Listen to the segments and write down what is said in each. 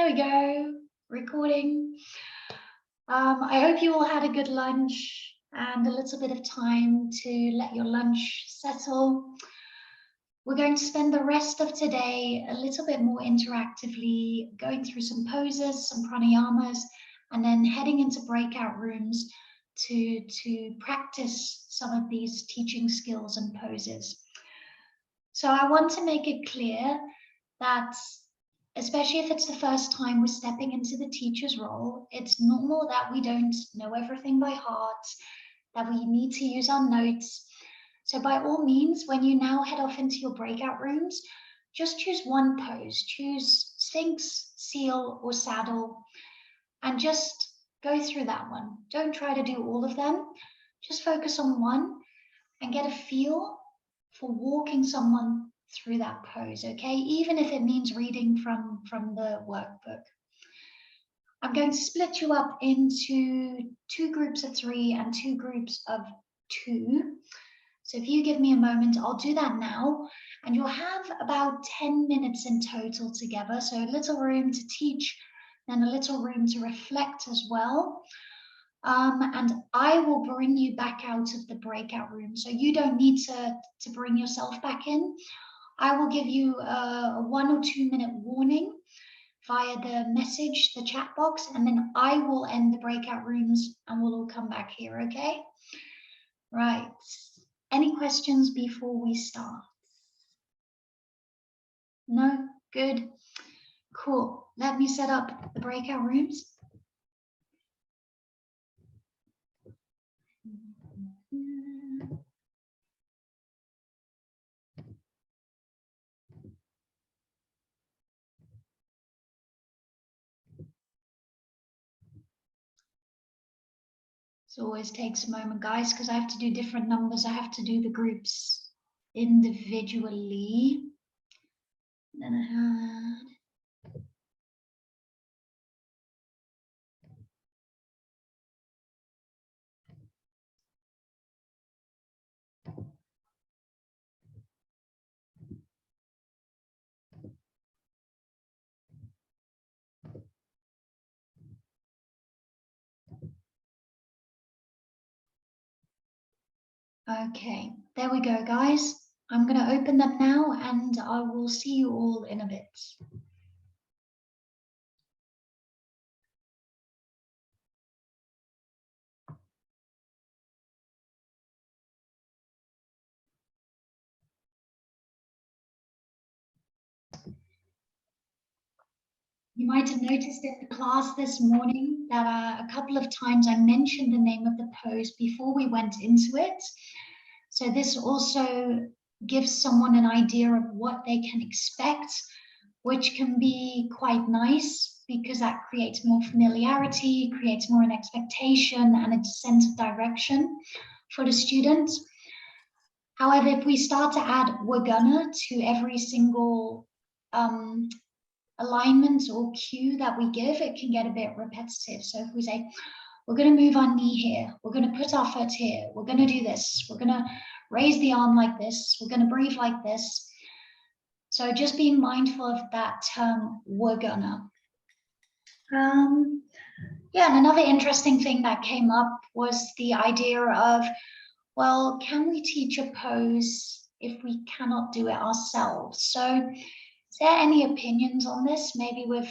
There we go, recording. I hope you all had a good lunch and a little bit of time to let your lunch settle. We're going to spend the rest of today a little bit more interactively going through some poses, some pranayamas, and then heading into breakout rooms to practice some of these teaching skills and poses. So I want to make it clear that, especially if it's the first time we're stepping into the teacher's role, it's normal that we don't know everything by heart, that we need to use our notes. So by all means, when you now head off into your breakout rooms, just choose one pose. Choose Sphinx, Seal, or Saddle, and just go through that one. Don't try to do all of them. Just focus on one and get a feel for walking someone through that pose, okay? Even if it means reading from the workbook. I'm going to split you up into 2 groups of 3 and 2 groups of 2. So if you give me a moment, I'll do that now, and you'll have about 10 minutes in total together. So a little room to teach, then a little room to reflect as well. And I will bring you back out of the breakout room. So you don't need to bring yourself back in. I will give you a 1 or 2 minute warning via the message, the chat box, and then I will end the breakout rooms and we'll all come back here, okay? Right. Any questions before we start? No? Good. Cool. Let me set up the breakout rooms. It always takes a moment, guys, because I have to do different numbers. I have to do the groups individually. Then I had... Okay, there we go, guys. I'm going to open them now and I will see you all in a bit. You might have noticed in the class this morning that a couple of times I mentioned the name of the pose before we went into it. So this also gives someone an idea of what they can expect, which can be quite nice because that creates more familiarity, creates more an expectation and a sense of direction for the student. However, if we start to add "we're gonna" to every single alignment or cue that we give, it can get a bit repetitive. So if we say, we're going to move our knee here, we're going to put our foot here, we're going to do this, we're going to raise the arm like this, we're going to breathe like this. So just being mindful of that term, we're gonna. Yeah, and another interesting thing that came up was the idea of, well, can we teach a pose if we cannot do it ourselves? So is there any opinions on this, maybe with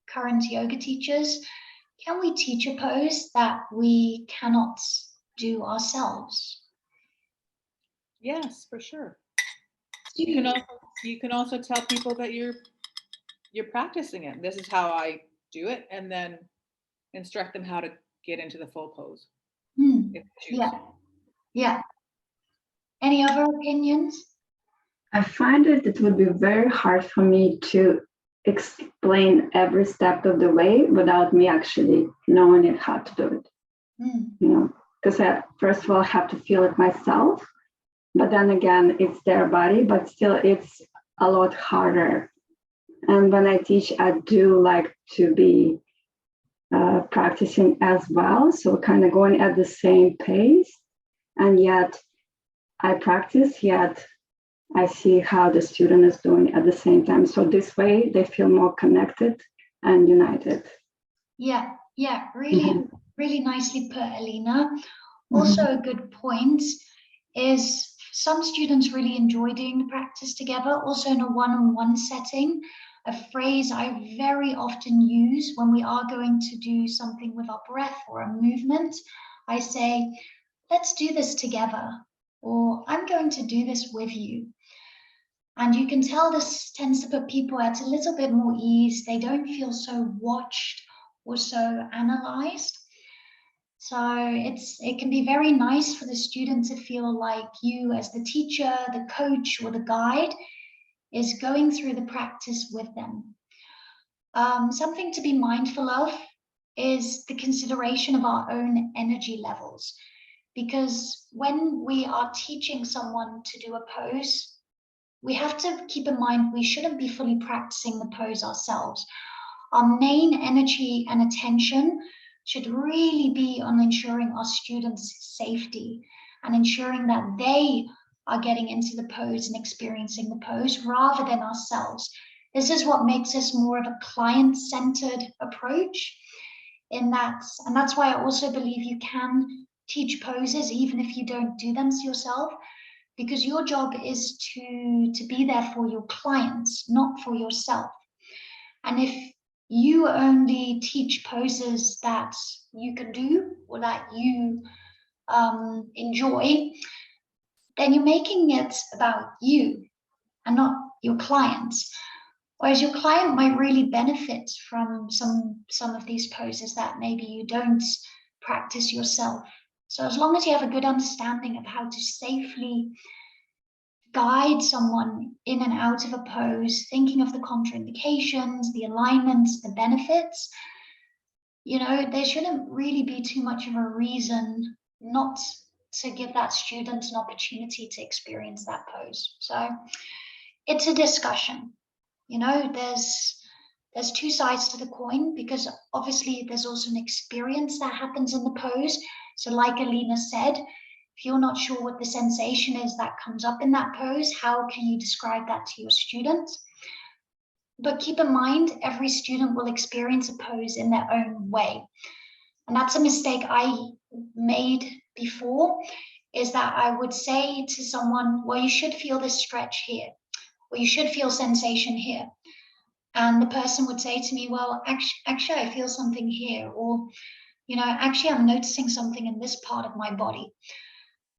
current yoga teachers? Can we teach a pose that we cannot do ourselves? Yes, for sure. You can also tell people that you're practicing it. This is how I do it, and then instruct them how to get into the full pose. Yeah, yeah. Any other opinions? I find that it would be very hard for me to explain every step of the way without me actually knowing how to do it. You know, because I first of all have to feel it myself, but then again, it's their body, but still it's a lot harder. And when I teach, I do like to be practicing as well. So kind of going at the same pace, and yet I practice, yet I see how the student is doing at the same time. So this way they feel more connected and united. Yeah, really, Mhm. really nicely put, Alina. Mhm. Also, a good point is some students really enjoy doing the practice together, also in a one-on-one setting. A phrase I very often use when we are going to do something with our breath or a movement, I say, let's do this together, or I'm going to do this with you. And you can tell this tends to put people at a little bit more ease. They don't feel so watched or so analyzed. So it can be very nice for the student to feel like you as the teacher, the coach, or the guide is going through the practice with them. Something to be mindful of is the consideration of our own energy levels. Because when we are teaching someone to do a pose, we have to keep in mind we shouldn't be fully practicing the pose ourselves. Our main energy and attention should really be on ensuring our students' safety and ensuring that they are getting into the pose and experiencing the pose rather than ourselves. This is what makes us more of a client-centered approach in that, and that's why I also believe you can teach poses even if you don't do them yourself, because your job is to be there for your clients, not for yourself. And if you only teach poses that you can do or that you enjoy, then you're making it about you and not your clients. Whereas your client might really benefit from some of these poses that maybe you don't practice yourself. So as long as you have a good understanding of how to safely guide someone in and out of a pose, thinking of the contraindications, the alignments, the benefits, there shouldn't really be too much of a reason not to give that student an opportunity to experience that pose. So it's a discussion. There's two sides to the coin, because obviously there's also an experience that happens in the pose. So like Alina said, if you're not sure what the sensation is that comes up in that pose, how can you describe that to your students? But keep in mind, every student will experience a pose in their own way. And that's a mistake I made before, is that I would say to someone, well, you should feel this stretch here, or you should feel sensation here. And the person would say to me, well, actually, I feel something here, or, actually, I'm noticing something in this part of my body.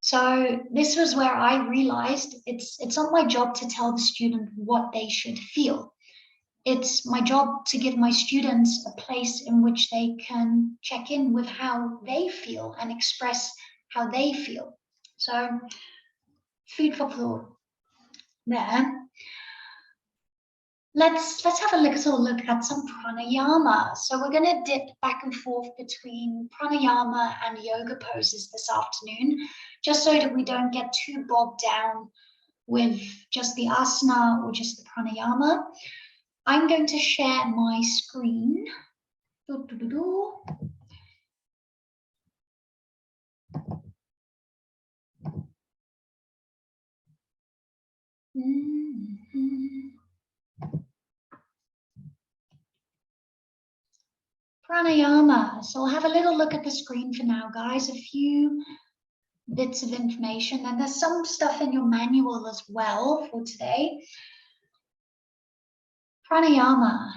So this was where I realized it's not my job to tell the student what they should feel. It's my job to give my students a place in which they can check in with how they feel and express how they feel. So food for thought there. Let's have a little look at some pranayama. So we're going to dip back and forth between pranayama and yoga poses this afternoon, just so that we don't get too bogged down with just the asana or just the pranayama. I'm going to share my screen. Pranayama. So I'll have a little look at the screen for now, guys. A few bits of information, and there's some stuff in your manual as well for today. Pranayama.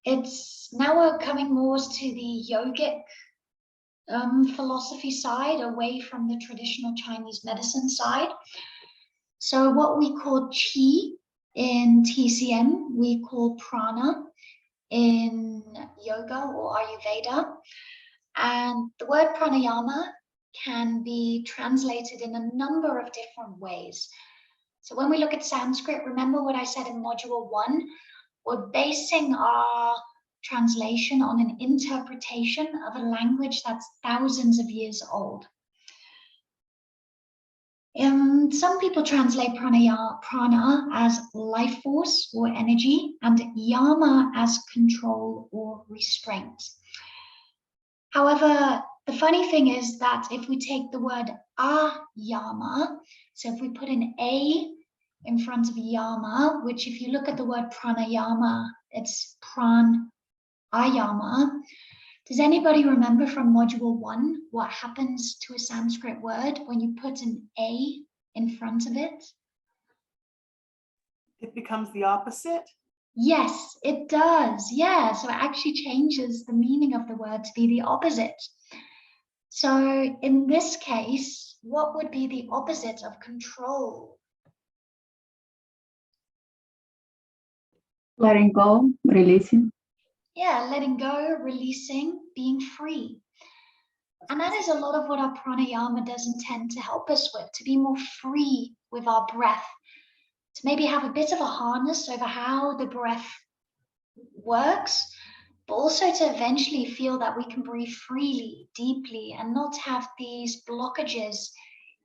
It's now we're coming more to the yogic philosophy side, away from the traditional Chinese medicine side. So what we call qi in TCM, we call prana in yoga or Ayurveda. And the word pranayama can be translated in a number of different ways. So when we look at Sanskrit, remember what I said in module 1, we're basing our translation on an interpretation of a language that's thousands of years old. Some people translate prana as life force or energy, and yama as control or restraint. However, the funny thing is that if we take the word ayama, so if we put an A in front of yama, which if you look at the word pranayama, it's pran ayama. Does anybody remember from module 1 what happens to a Sanskrit word when you put an A in front of it? It becomes the opposite. Yes, it does. Yeah, so it actually changes the meaning of the word to be the opposite. So in this case, what would be the opposite of control? Letting go, releasing. Yeah, letting go, releasing, being free. And that is a lot of what our pranayama does intend to help us with, to be more free with our breath, to maybe have a bit of a harness over how the breath works, but also to eventually feel that we can breathe freely, deeply, and not have these blockages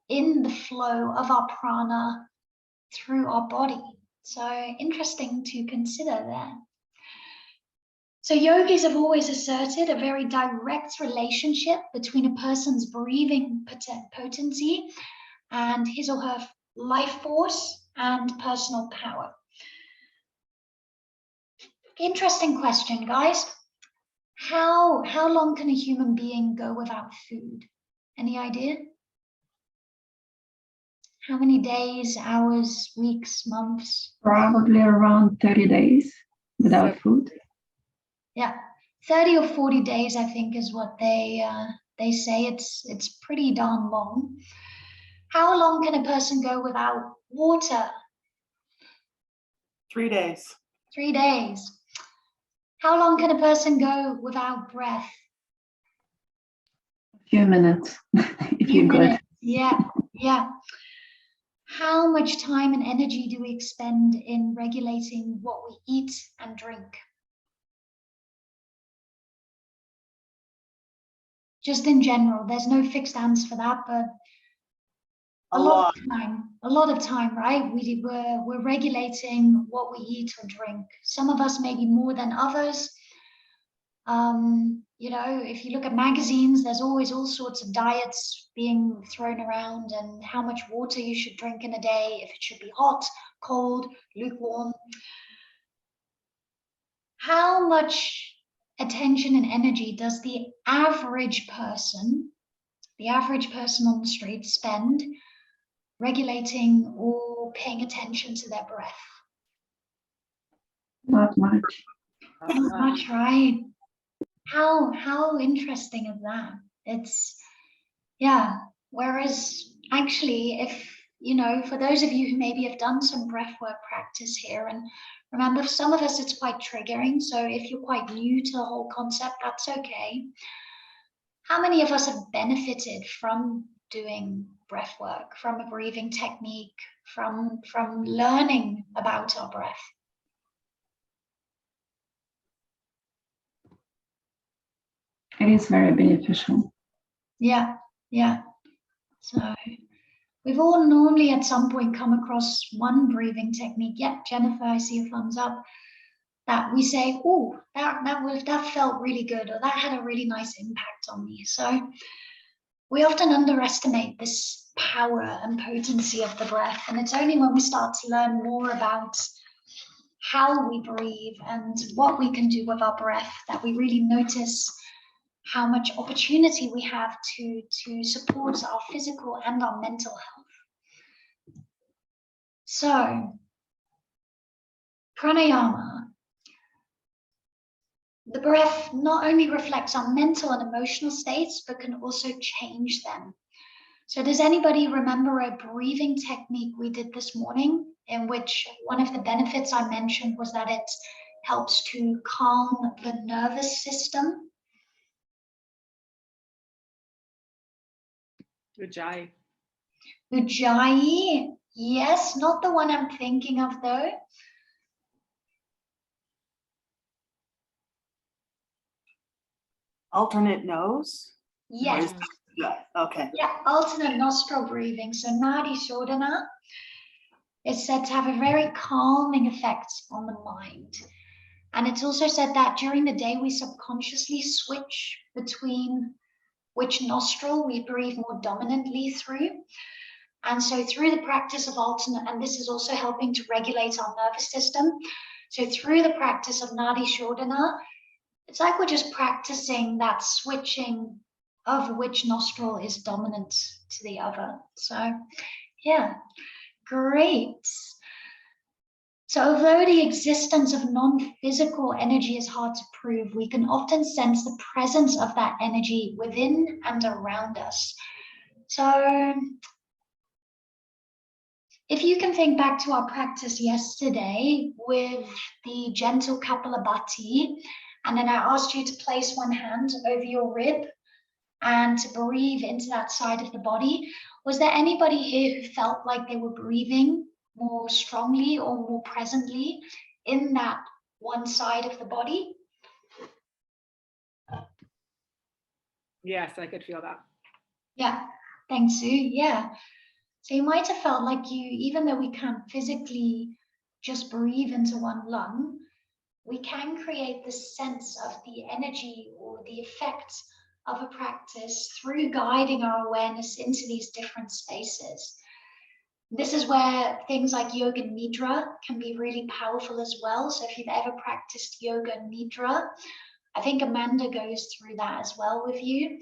in the flow of our prana through our body. So interesting to consider there. So yogis have always asserted a very direct relationship between a person's breathing potency and his or her life force and personal power. Interesting question, guys. How long can a human being go without food? Any idea? How many days, hours, weeks, months? Probably around 30 days without food. Yeah, 30 or 40 days, I think, is what they say. It's pretty darn long. How long can a person go without water? 3 days. 3 days. How long can a person go without breath? A few minutes, if you're good. Yeah, yeah. How much time and energy do we expend in regulating what we eat and drink? Just in general, there's no fixed answer for that, but a lot of time, right? We're regulating what we eat or drink. Some of us maybe more than others. You know, if you look at magazines, there's always all sorts of diets being thrown around and how much water you should drink in a day, if it should be hot, cold, lukewarm. How much attention and energy does the average person on the street spend regulating or paying attention to their breath? Not much. Not much, right? How interesting is that? It's, yeah. Whereas actually, if, you know, for those of you who maybe have done some breathwork practice here, and remember, for some of us, it's quite triggering. So if you're quite new to the whole concept, that's okay. How many of us have benefited from doing breath work, from a breathing technique, from learning about our breath? It is very beneficial. Yeah, yeah. So we've all normally at some point come across one breathing technique. Yeah, Jennifer, I see a thumbs up. That we say, oh, that felt really good, or that had a really nice impact on me. So we often underestimate this power and potency of the breath. And it's only when we start to learn more about how we breathe and what we can do with our breath that we really notice how much opportunity we have to support our physical and our mental health. So, pranayama. The breath not only reflects our mental and emotional states, but can also change them. So does anybody remember a breathing technique we did this morning, in which one of the benefits I mentioned was that it helps to calm the nervous system? Ujjayi. Ujjayi, yes, not the one I'm thinking of though. Alternate nose? Yes. Yeah, okay. Yeah, alternate nostril breathing. So Nadi Shodhana is said to have a very calming effect on the mind. And it's also said that during the day, we subconsciously switch between which nostril we breathe more dominantly through. And so through the practice of alternate, and this is also helping to regulate our nervous system. So through the practice of Nadi Shodhana, it's like we're just practicing that switching of which nostril is dominant to the other. So yeah, great. So although the existence of non-physical energy is hard to prove, we can often sense the presence of that energy within and around us. So if you can think back to our practice yesterday with the gentle Kapalabhati, and then I asked you to place one hand over your rib and to breathe into that side of the body, was there anybody here who felt like they were breathing more strongly or more presently in that one side of the body? Yes, I could feel that. Yeah, thanks, Sue. Yeah. So you might have felt like you, even though we can't physically just breathe into one lung, we can create this sense of the energy or the effect of a practice through guiding our awareness into these different spaces. This is where things like yoga nidra can be really powerful as well. So if you've ever practiced yoga nidra, I think Amanda goes through that as well with you.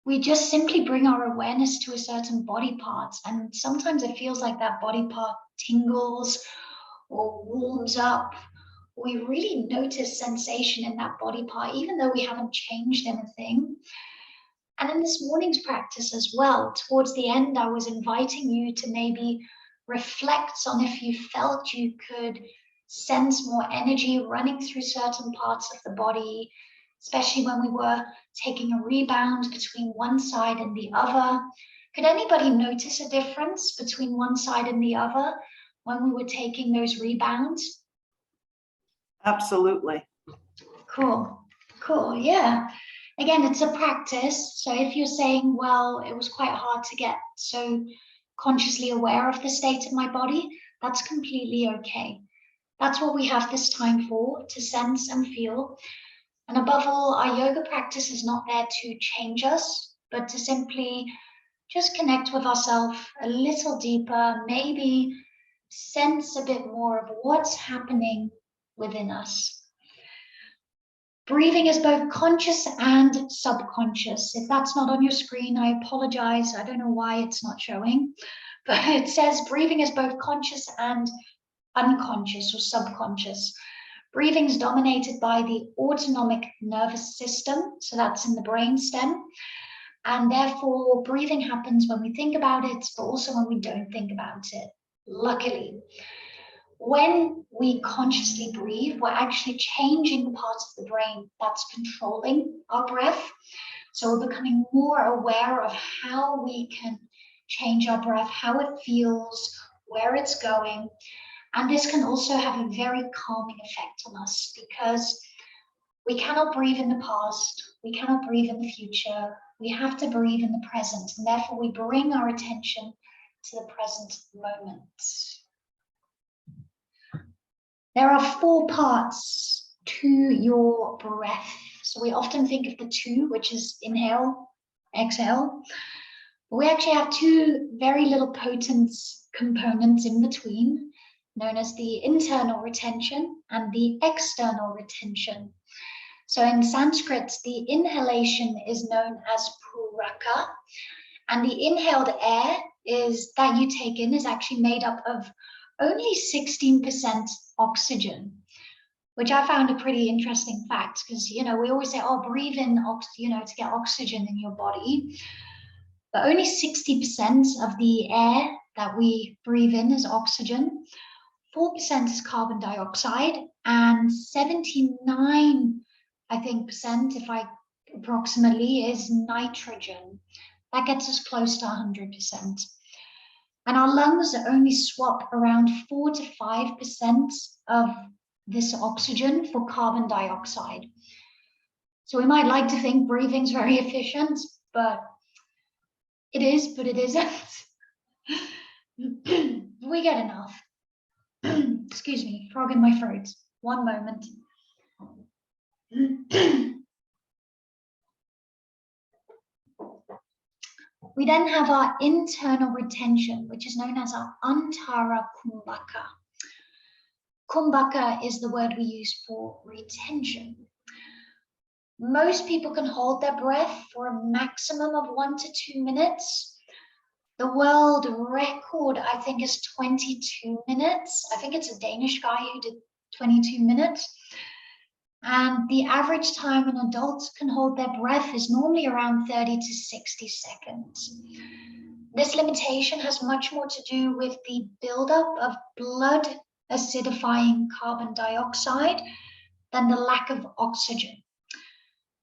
We just simply bring our awareness to a certain body part, and sometimes it feels like that body part tingles or warms up. We really notice sensation in that body part, even though we haven't changed anything. And in this morning's practice as well, towards the end, I was inviting you to maybe reflect on if you felt you could sense more energy running through certain parts of the body, especially when we were taking a rebound between one side and the other. Could anybody notice a difference between one side and the other when we were taking those rebounds? Absolutely. Cool, cool, yeah. Again, it's a practice. So if you're saying, well, it was quite hard to get so consciously aware of the state of my body, that's completely okay. That's what we have this time for, to sense and feel. And above all, our yoga practice is not there to change us, but to simply just connect with ourselves a little deeper, maybe sense a bit more of what's happening within us. Breathing is both conscious and subconscious. If that's not on your screen, I apologize. I don't know why it's not showing, but it says breathing is both conscious and unconscious or subconscious. Breathing is dominated by the autonomic nervous system, so that's in the brain stem. And therefore, breathing happens when we think about it, but also when we don't think about it, luckily. When we consciously breathe, we're actually changing the parts of the brain that's controlling our breath. So we're becoming more aware of how we can change our breath, how it feels, where it's going. And this can also have a very calming effect on us, because we cannot breathe in the past, we cannot breathe in the future, we have to breathe in the present, and therefore we bring our attention to the present moment. There are 4 parts to your breath. So we often think of the 2, which is inhale, exhale. But we actually have 2 very little potent components in between, known as the internal retention and the external retention. So in Sanskrit, the inhalation is known as puraka, and the inhaled air that you take in is actually made up of only 16% oxygen, which I found a pretty interesting fact, because, we always say, oh, breathe in, to get oxygen in your body. But only 60% of the air that we breathe in is oxygen, 4% is carbon dioxide, and 79, I think, percent, approximately, is nitrogen. That gets us close to 100%. And our lungs only swap around 4 to 5% of this oxygen for carbon dioxide. So we might like to think breathing's very efficient, but it is, but it isn't. We get enough. Excuse me, frog in my throat. One moment. We then have our internal retention, which is known as our Antara Kumbhaka. Kumbhaka is the word we use for retention. Most people can hold their breath for a maximum of 1 to 2 minutes. The world record, I think, is 22 minutes. I think it's a Danish guy who did 22 minutes. And the average time an adult can hold their breath is normally around 30 to 60 seconds. This limitation has much more to do with the buildup of blood acidifying carbon dioxide than the lack of oxygen,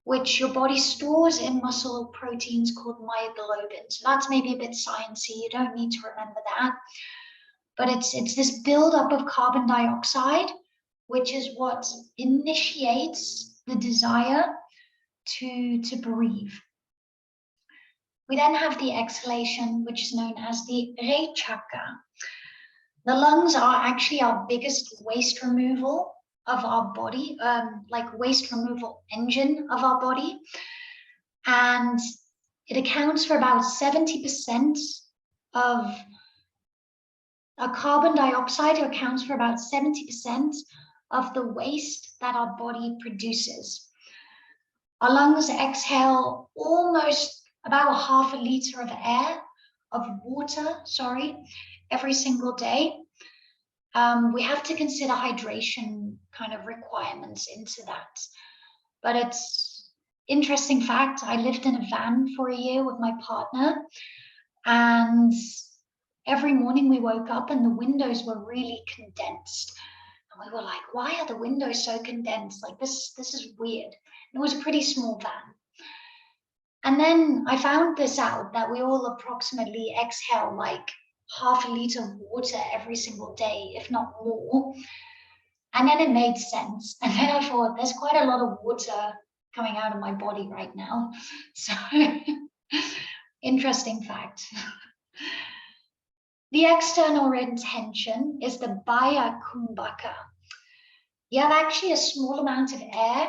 which your body stores in muscle proteins called myoglobin. So that's maybe a bit sciencey. You don't need to remember that. But it's this buildup of carbon dioxide, which is what initiates the desire to breathe. We then have the exhalation, which is known as the Rechaka. The lungs are actually our biggest waste removal of our body, like waste removal engine of our body. And it accounts for about 70% of carbon dioxide, accounts for about 70% of the waste that our body produces. Our lungs exhale almost about 1/2 liter of water, every single day. We have to consider hydration kind of requirements into that. But it's interesting fact, I lived in a van for a year with my partner, and every morning we woke up and the windows were really condensed. And we were like, why are the windows so condensed? Like this is weird. It was a pretty small van. And then I found this out, that we all approximately exhale like 1/2 liter of water every single day, if not more. And then it made sense. And then I thought, there's quite a lot of water coming out of my body right now. So interesting fact. The external retention is the Baya Kumbhaka. You have actually a small amount of air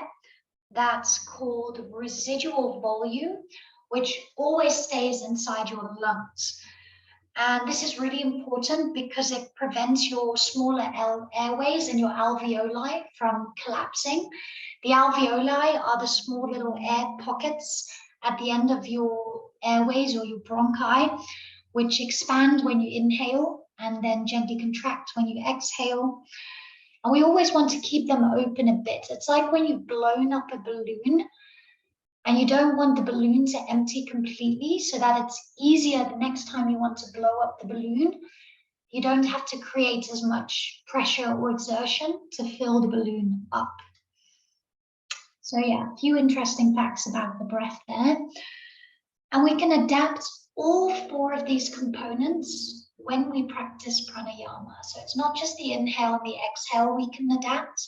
that's called residual volume, which always stays inside your lungs. And this is really important because it prevents your smaller airways and your alveoli from collapsing. The alveoli are the small little air pockets at the end of your airways or your bronchi, which expand when you inhale and then gently contract when you exhale. And we always want to keep them open a bit. It's like when you've blown up a balloon and you don't want the balloon to empty completely, so that it's easier the next time you want to blow up the balloon. You don't have to create as much pressure or exertion to fill the balloon up. So yeah, a few interesting facts about the breath there. And we can adapt all 4 of these components when we practice pranayama. So it's not just the inhale and the exhale we can adapt,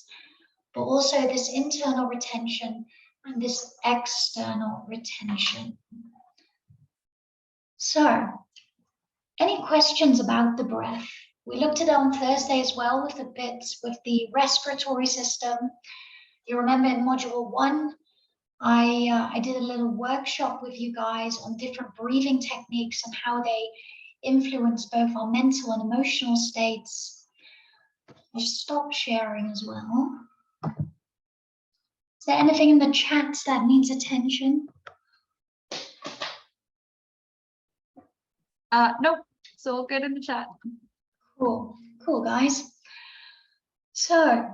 but also this internal retention and this external retention. So, any questions about the breath? We looked at it on Thursday as well with the respiratory system. You remember in module 1, I did a little workshop with you guys on different breathing techniques and how they influence both our mental and emotional states. I'll stop sharing as well. Is there anything in the chat that needs attention? Nope, it's all good in the chat. Cool guys. So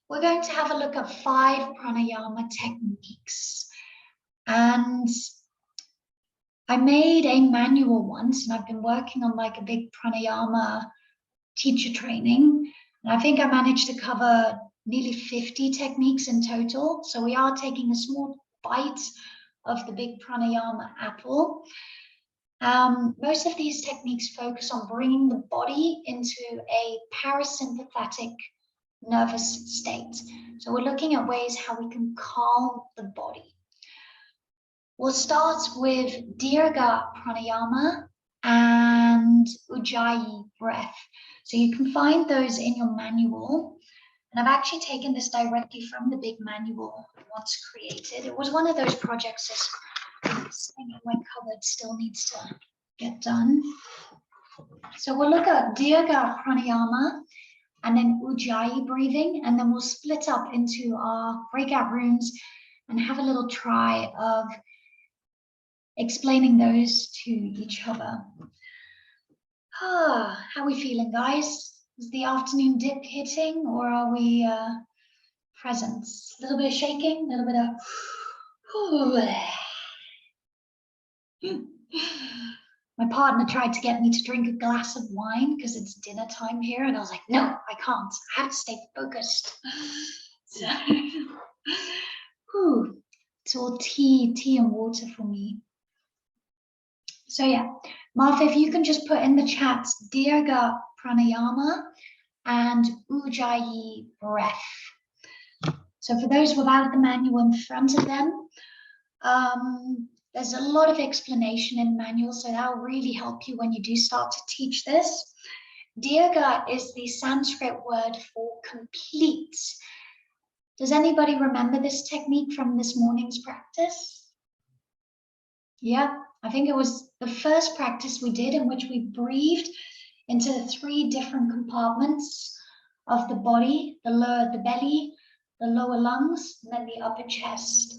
we're going to have a look at 5 pranayama techniques. And I made a manual once, and I've been working on like a big pranayama teacher training. And I think I managed to cover nearly 50 techniques in total. So we are taking a small bite of the big pranayama apple. Most of these techniques focus on bringing the body into a parasympathetic nervous state. So we're looking at ways how we can calm the body. We'll start with Dirga Pranayama and Ujjayi breath. So you can find those in your manual. And I've actually taken this directly from the big manual once created. It was one of those projects that's sitting in my cupboard, still needs to get done. So we'll look at Dirga Pranayama. and then Ujjayi breathing, and then we'll split up into our breakout rooms and have a little try of explaining those to each other. How are we feeling, guys? Is the afternoon dip hitting, or are we present? A little bit of shaking, a little bit of... My partner tried to get me to drink a glass of wine because it's dinner time here, and I was like, no, I can't. I have to stay focused. So, it's all tea and water for me. So yeah, Martha, if you can just put in the chat Dirga Pranayama and Ujjayi breath. So for those without the manual in front of them, there's a lot of explanation in the manual, so that'll really help you when you do start to teach this. Dirga is the Sanskrit word for complete. Does anybody remember this technique from this morning's practice? Yeah, I think it was the first practice we did in which we breathed into the 3 different compartments of the body, the belly, the lower lungs, and then the upper chest.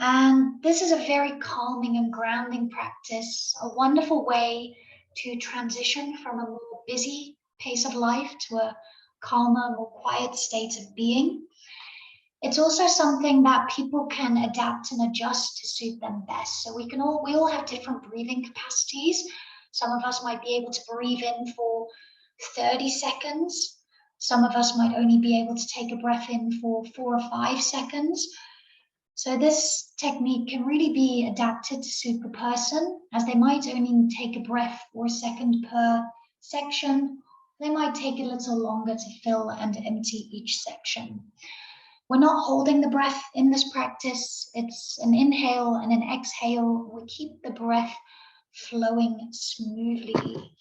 And this is a very calming and grounding practice, a wonderful way to transition from a more busy pace of life to a calmer, more quiet state of being. It's also something that people can adapt and adjust to suit them best. So we all have different breathing capacities. Some of us might be able to breathe in for 30 seconds. Some of us might only be able to take a breath in for 4 or 5 seconds. So this technique can really be adapted to suit the person, as they might only take a breath for a second per section. They might take a little longer to fill and empty each section. We're not holding the breath in this practice. It's an inhale and an exhale. We keep the breath flowing smoothly.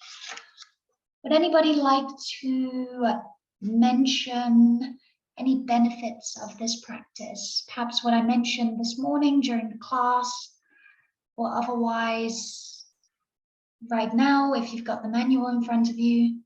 Would anybody like to mention any benefits of this practice? Perhaps what I mentioned this morning during the class, or otherwise right now, if you've got the manual in front of you.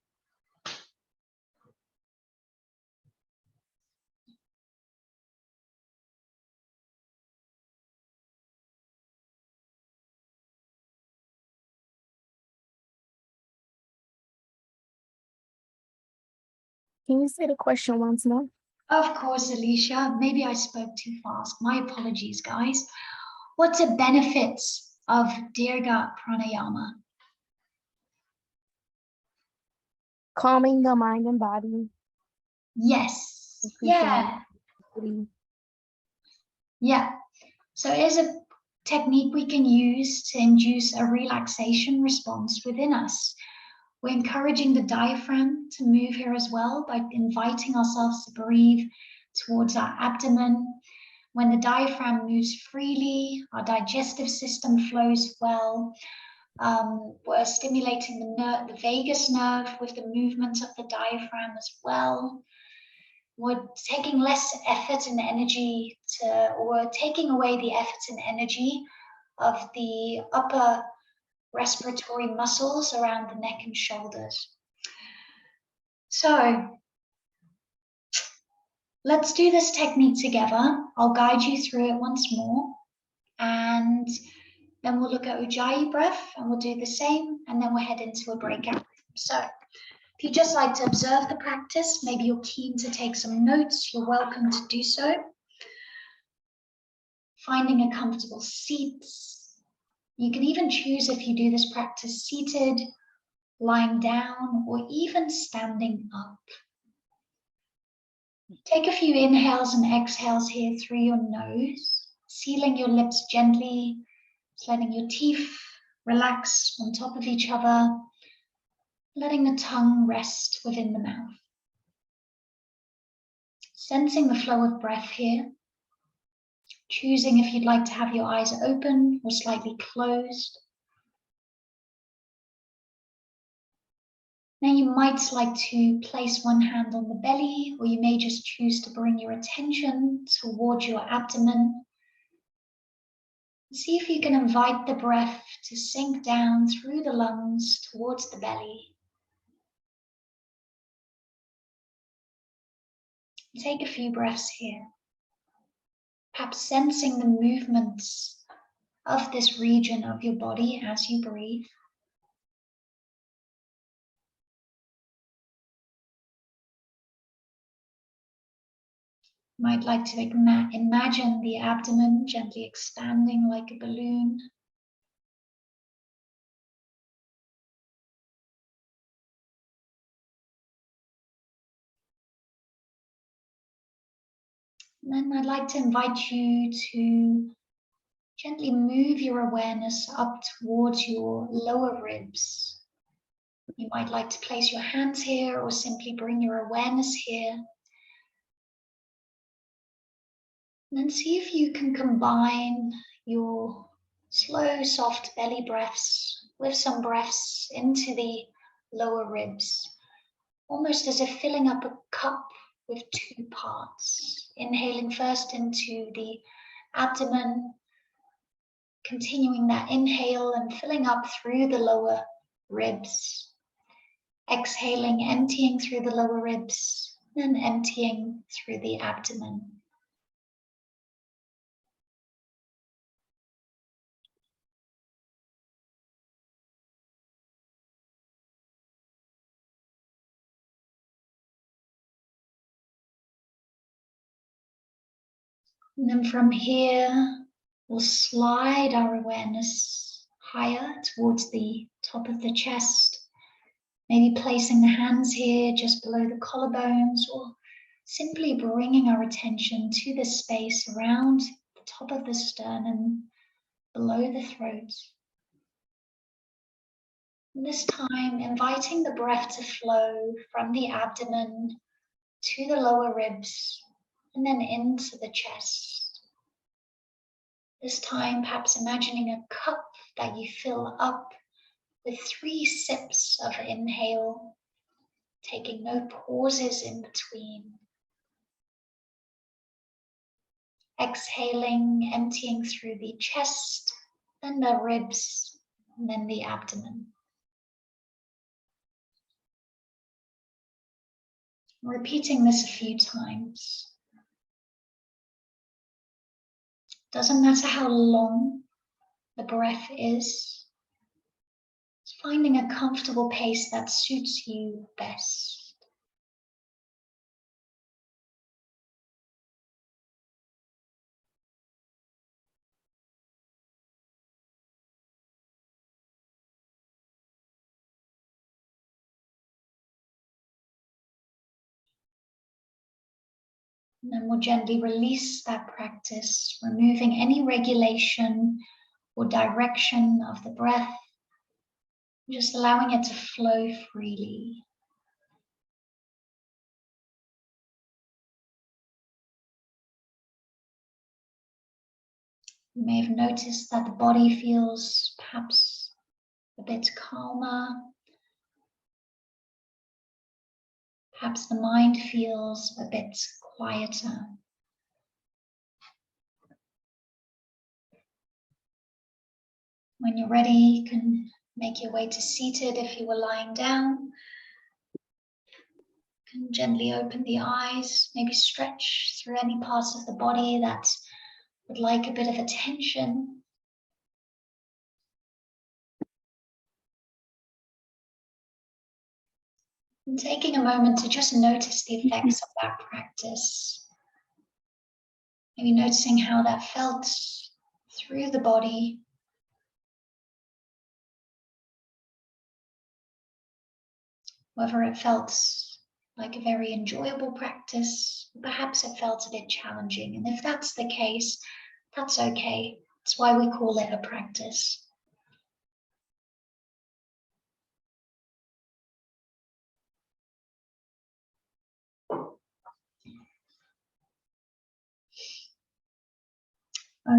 Can you say the question once more? Of course, Alicia. Maybe I spoke too fast. My apologies, guys. What's the benefits of Dirga Pranayama? Calming the mind and body. Yes. Increasing Yeah. activity. Yeah. So it is a technique we can use to induce a relaxation response within us. We're encouraging the diaphragm to move here as well by inviting ourselves to breathe towards our abdomen. When the diaphragm moves freely, our digestive system flows well. We're stimulating the vagus nerve with the movement of the diaphragm as well. We're taking less effort and energy we're taking away the effort and energy of the upper respiratory muscles around the neck and shoulders. So let's do this technique together. I'll guide you through it once more, and then we'll look at Ujjayi breath, and we'll do the same, and then we'll head into a breakout. So if you'd just like to observe the practice, maybe you're keen to take some notes, you're welcome to do so. Finding a comfortable seat. You can even choose, if you do this practice seated, lying down, or even standing up. Take a few inhales and exhales here through your nose, sealing your lips gently, letting your teeth relax on top of each other, letting the tongue rest within the mouth. Sensing the flow of breath here, choosing if you'd like to have your eyes open or slightly closed. Now you might like to place one hand on the belly, or you may just choose to bring your attention towards your abdomen. See if you can invite the breath to sink down through the lungs towards the belly. Take a few breaths here. Perhaps sensing the movements of this region of your body as you breathe. You might like to imagine the abdomen gently expanding like a balloon. And then I'd like to invite you to gently move your awareness up towards your lower ribs. You might like to place your hands here or simply bring your awareness here. And then see if you can combine your slow, soft belly breaths with some breaths into the lower ribs, almost as if filling up a cup with two parts. Inhaling first into the abdomen, continuing that inhale and filling up through the lower ribs. Exhaling, emptying through the lower ribs, then emptying through the abdomen. And then from here, we'll slide our awareness higher towards the top of the chest. Maybe placing the hands here just below the collarbones, or simply bringing our attention to the space around the top of the sternum, below the throat. And this time, inviting the breath to flow from the abdomen to the lower ribs and then into the chest. This time, perhaps imagining a cup that you fill up with 3 sips of inhale, taking no pauses in between. Exhaling, emptying through the chest, then the ribs, and then the abdomen. Repeating this a few times. Doesn't matter how long the breath is, it's finding a comfortable pace that suits you best. And then we'll gently release that practice, removing any regulation or direction of the breath, just allowing it to flow freely. You may have noticed that the body feels perhaps a bit calmer. Perhaps the mind feels a bit quieter. When you're ready, you can make your way to seated if you were lying down. You can gently open the eyes, maybe stretch through any parts of the body that would like a bit of attention. And taking a moment to just notice the effects of that practice. Maybe noticing how that felt through the body. Whether it felt like a very enjoyable practice, perhaps it felt a bit challenging. And if that's the case, that's okay. That's why we call it a practice.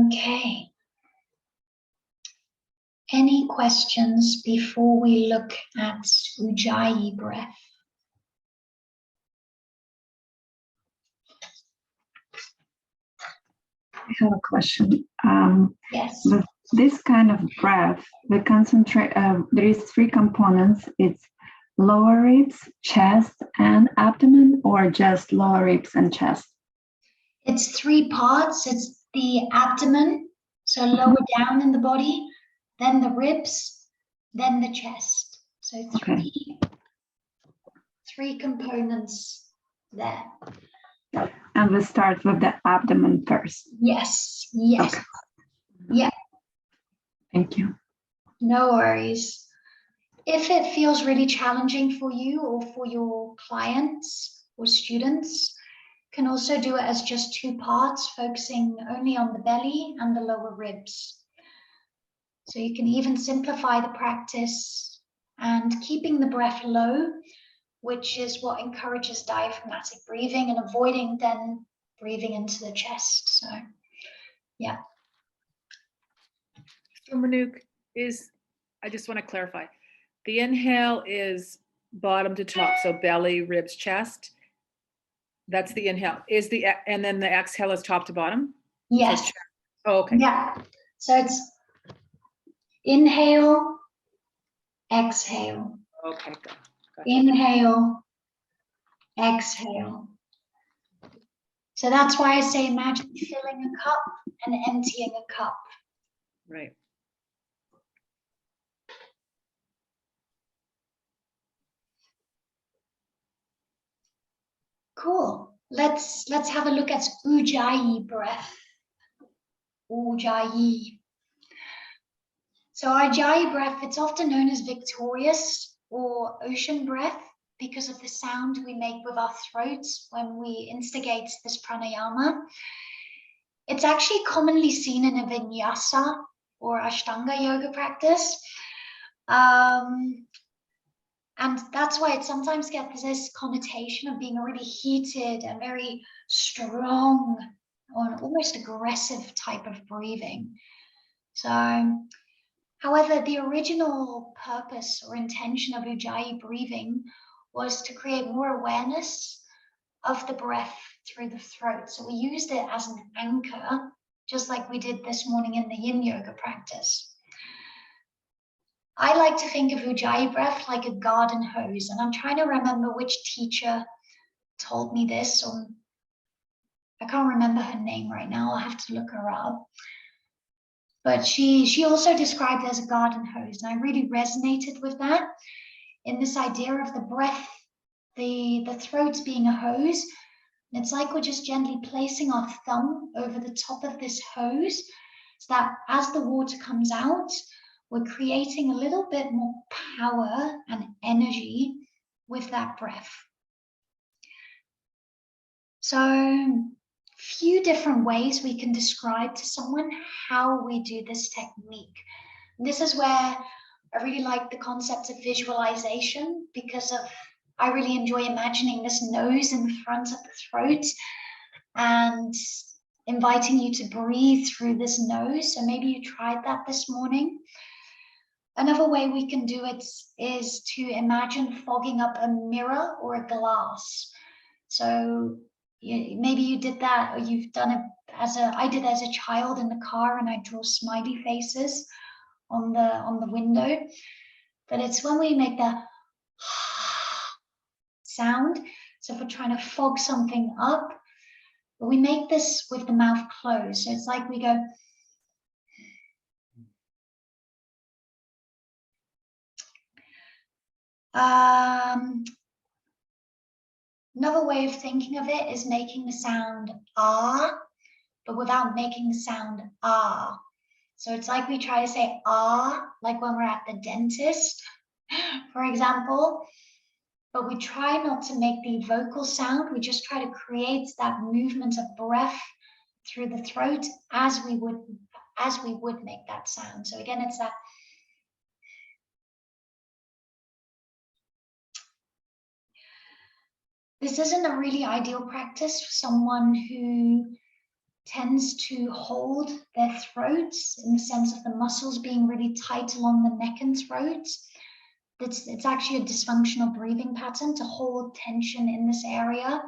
Okay. Any questions before we look at Ujjayi breath? I have a question. Yes. With this kind of breath, the concentrate, there is 3 components. It's lower ribs, chest, and abdomen, or just lower ribs and chest? It's 3 parts. It's the abdomen, so lower down in the body, then the ribs, then the chest. So Okay. three components there. And we start with the abdomen first. Yes, yes. Okay. Yeah, Thank you. no worries. If it feels really challenging for you or for your clients or students, can also do it as just 2 parts, focusing only on the belly and the lower ribs. So you can even simplify the practice and keeping the breath low, which is what encourages diaphragmatic breathing and avoiding then breathing into the chest. So, yeah. So Manuk, I just want to clarify, the inhale is bottom to top, so belly, ribs, chest. That's the inhale. And then the exhale is top to bottom? Yes. Oh, okay. Yeah. So it's inhale, exhale. Okay, gotcha. Inhale, exhale. So that's why I say imagine filling a cup and emptying a cup. Right. Cool. Let's have a look at Ujjayi breath. Ujjayi. So Ujjayi breath, it's often known as victorious or ocean breath because of the sound we make with our throats when we instigate this pranayama. It's actually commonly seen in a vinyasa or Ashtanga yoga practice. And that's why it sometimes gets this connotation of being a really heated and very strong or an almost aggressive type of breathing. So, however, the original purpose or intention of Ujjayi breathing was to create more awareness of the breath through the throat. So we used it as an anchor, just like we did this morning in the yin yoga practice. I like to think of Ujjayi breath like a garden hose, and I'm trying to remember which teacher told me this. I can't remember her name right now. I'll have to look her up. But she also described it as a garden hose, and I really resonated with that in this idea of the breath, the throat being a hose. And it's like we're just gently placing our thumb over the top of this hose so that as the water comes out, we're creating a little bit more power and energy with that breath. So, few different ways we can describe to someone how we do this technique. And this is where I really like the concept of visualization because I really enjoy imagining this nose in front of the throat and inviting you to breathe through this nose. So maybe you tried that this morning. Another way we can do it is to imagine fogging up a mirror or a glass. So maybe you did that, or you've done it I did as a child in the car, and I draw smiley faces on the window. But it's when we make the sound. So if we're trying to fog something up, but we make this with the mouth closed. So it's like we go. Another way of thinking of it is making the sound ah, but without making the sound ah. So it's like we try to say ah, like when we're at the dentist, for example, but we try not to make the vocal sound. We just try to create that movement of breath through the throat as we would make that sound. So again, it's that. This isn't a really ideal practice for someone who tends to hold their throats in the sense of the muscles being really tight along the neck and throat. It's actually a dysfunctional breathing pattern to hold tension in this area.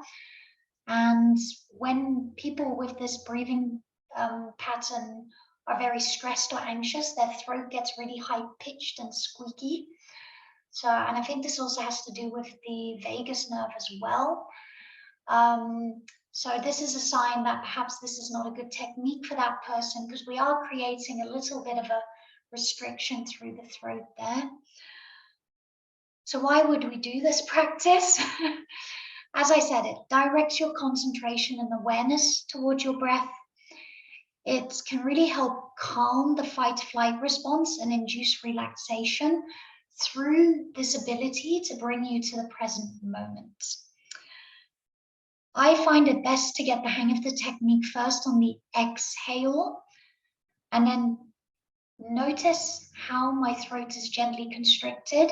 And when people with this breathing pattern are very stressed or anxious, their throat gets really high pitched and squeaky. So, and I think this also has to do with the vagus nerve as well. So this is a sign that perhaps this is not a good technique for that person, because we are creating a little bit of a restriction through the throat there. So why would we do this practice? As I said, it directs your concentration and awareness towards your breath. It can really help calm the fight-flight response and induce relaxation through this ability to bring you to the present moment. I find it best to get the hang of the technique first on the exhale, and then notice how my throat is gently constricted,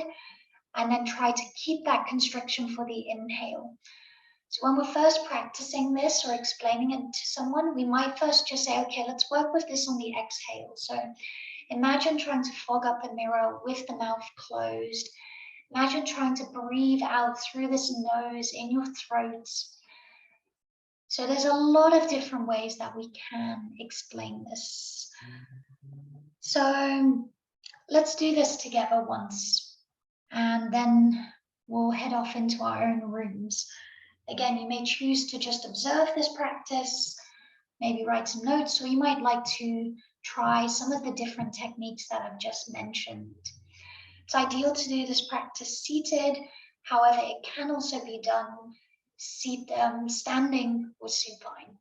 and then try to keep that constriction for the inhale. So when we're first practicing this or explaining it to someone, we might first just say, okay, let's work with this on the exhale. So imagine trying to fog up a mirror with the mouth closed. Imagine trying to breathe out through this nose in your throat. So there's a lot of different ways that we can explain this. So let's do this together once, and then we'll head off into our own rooms. Again, you may choose to just observe this practice, maybe write some notes, or you might like to try some of the different techniques that I've just mentioned. It's ideal to do this practice seated. However, it can also be done standing or supine.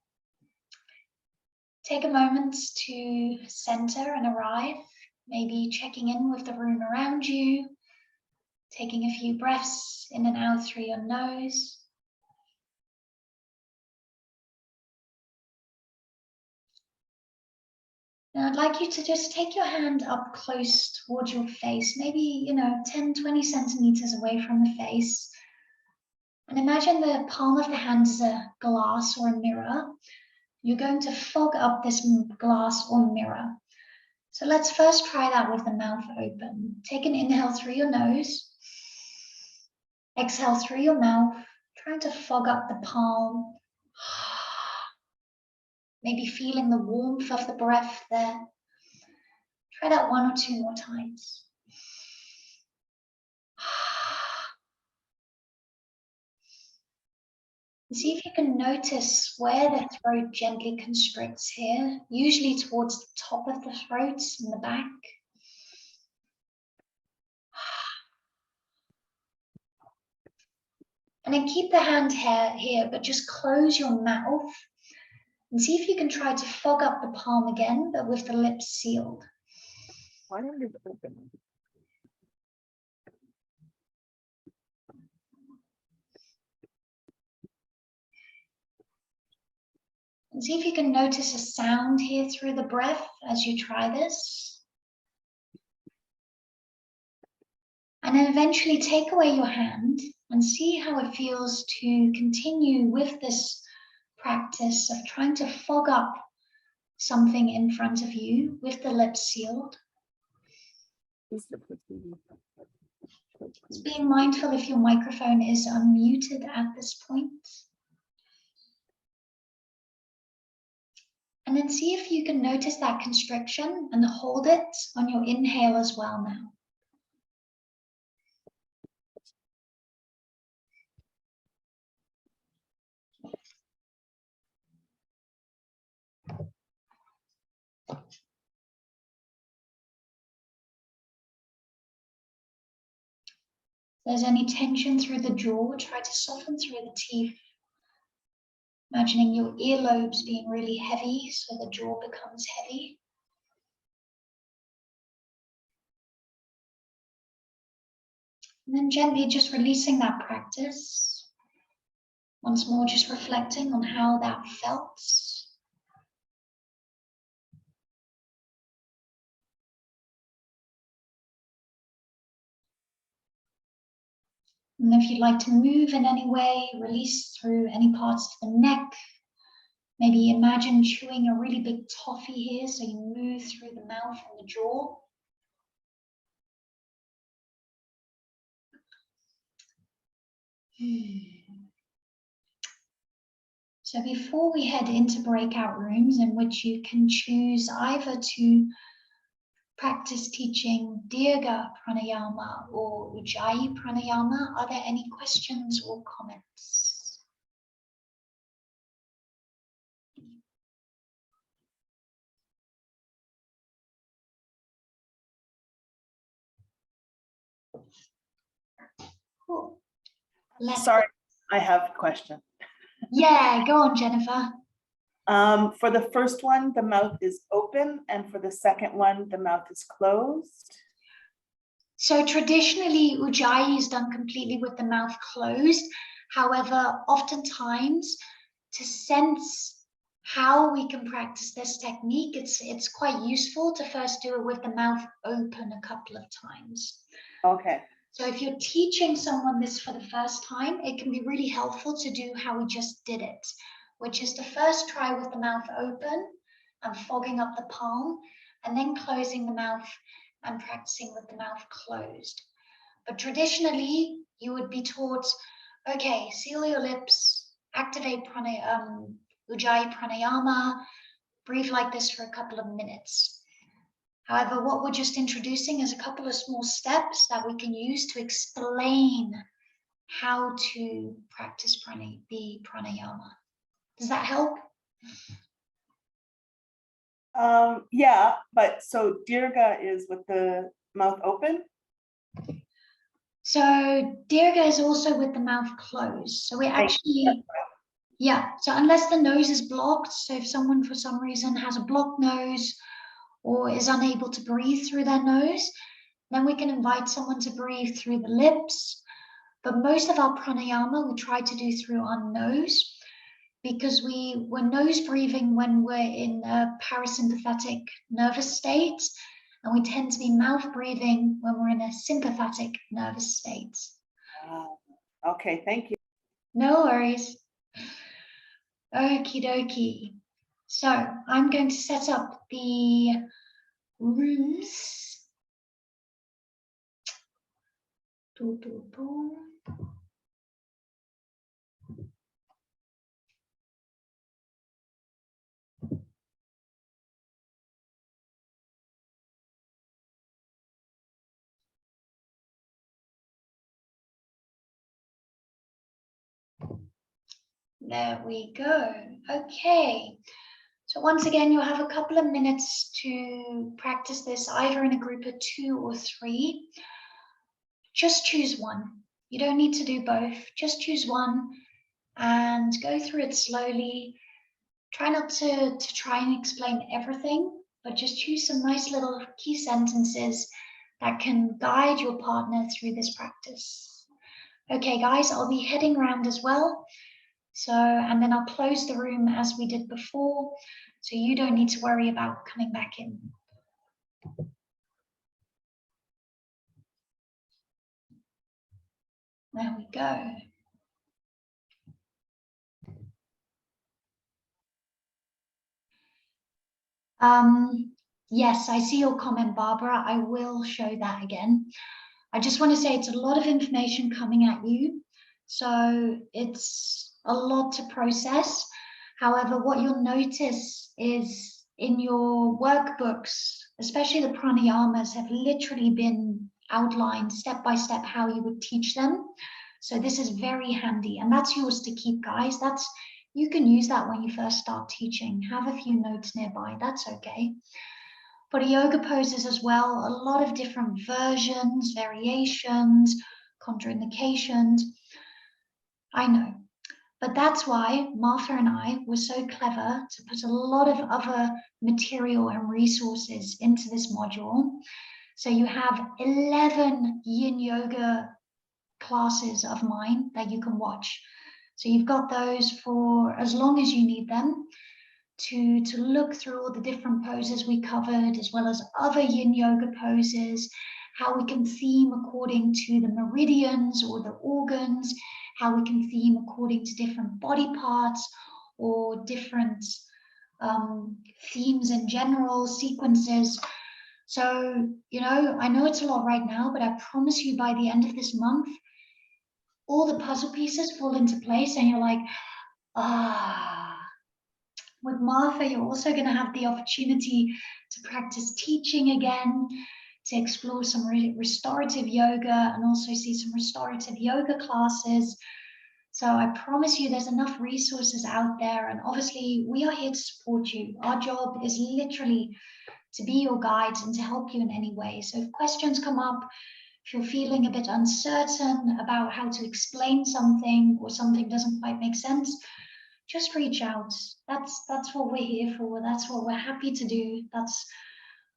Take a moment to center and arrive, maybe checking in with the room around you, taking a few breaths in and out through your nose. Now I'd like you to just take your hand up close towards your face, maybe, 10, 20 centimeters away from the face. And imagine the palm of the hand is a glass or a mirror. You're going to fog up this glass or mirror. So let's first try that with the mouth open. Take an inhale through your nose. Exhale through your mouth, trying to fog up the palm. Maybe feeling the warmth of the breath there. Try that 1 or 2 more times. See if you can notice where the throat gently constricts here, usually towards the top of the throat in the back. And then keep the hand here, but just close your mouth and see if you can try to fog up the palm again, but with the lips sealed. Why don't you open? And see if you can notice a sound here through the breath as you try this. And then eventually take away your hand and see how it feels to continue with this practice of trying to fog up something in front of you with the lips sealed. Just being mindful if your microphone is unmuted at this point. And then see if you can notice that constriction and hold it on your inhale as well now. If there's any tension through the jaw, try to soften through the teeth. Imagining your earlobes being really heavy, so the jaw becomes heavy. And then gently just releasing that practice. Once more, just reflecting on how that felt. And if you'd like to move in any way, release through any parts of the neck. Maybe imagine chewing a really big toffee here, so you move through the mouth and the jaw. So before we head into breakout rooms in which you can choose either to practice teaching Dirga Pranayama or Ujjayi Pranayama. Are there any questions or comments? Cool. Sorry, I have a question. Yeah, go on, Jennifer. For the first one, the mouth is open, and for the second one, the mouth is closed. So traditionally, Ujjayi is done completely with the mouth closed. However, oftentimes to sense how we can practice this technique, it's quite useful to first do it with the mouth open a couple of times. Okay. So if you're teaching someone this for the first time, it can be really helpful to do how we just did it, which is to first try with the mouth open and fogging up the palm, and then closing the mouth and practicing with the mouth closed. But traditionally, you would be taught, okay, seal your lips, activate Ujjayi Pranayama, breathe like this for a couple of minutes. However, what we're just introducing is a couple of small steps that we can use to explain how to practice the pranayama. Does that help? Yeah, but so Dirga is with the mouth open? So Dirga is also with the mouth closed. So we actually, yeah, so unless the nose is blocked, so if someone for some reason has a blocked nose or is unable to breathe through their nose, then we can invite someone to breathe through the lips. But most of our pranayama we try to do through our nose, because we're nose breathing when we're in a parasympathetic nervous state, and we tend to be mouth breathing when we're in a sympathetic nervous state. Okay, thank you. No worries. Okie dokie. So I'm going to set up the rooms. Boom, boom, boom. There we go. Okay. So once again, you'll have a couple of minutes to practice this either in a group of 2 or 3. Just choose one. You don't need to do both. Just choose one and go through it slowly. Try not to try and explain everything, but just choose some nice little key sentences that can guide your partner through this practice. Okay, guys, I'll be heading around as well. So, and then I'll close the room as we did before, so you don't need to worry about coming back in. There we go. Yes, I see your comment, Barbara. I will show that again. I just want to say it's a lot of information coming at you, so it's a lot to process. However, what you'll notice is in your workbooks, especially the pranayamas, have literally been outlined step by step how you would teach them. So this is very handy, and that's yours to keep, guys. You can use that when you first start teaching. Have a few notes nearby, that's okay. For the yoga poses as well, a lot of different versions, variations, contraindications. I know, but that's why Martha and I were so clever to put a lot of other material and resources into this module. So you have 11 yin yoga classes of mine that you can watch. So you've got those for as long as you need them to look through all the different poses we covered, as well as other yin yoga poses, how we can theme according to the meridians or the organs, how we can theme according to different body parts or different themes in general, sequences. So, you know, I know it's a lot right now, but I promise you by the end of this month, all the puzzle pieces fall into place and you're like, ah, we're Martha, you're also going to have the opportunity to practice teaching again, to explore some really restorative yoga and also see some restorative yoga classes. So I promise you there's enough resources out there, and obviously we are here to support you. Our job is literally to be your guides and to help you in any way. So if questions come up, if you're feeling a bit uncertain about how to explain something or something doesn't quite make sense, just reach out. That's what we're here for. That's what we're happy to do.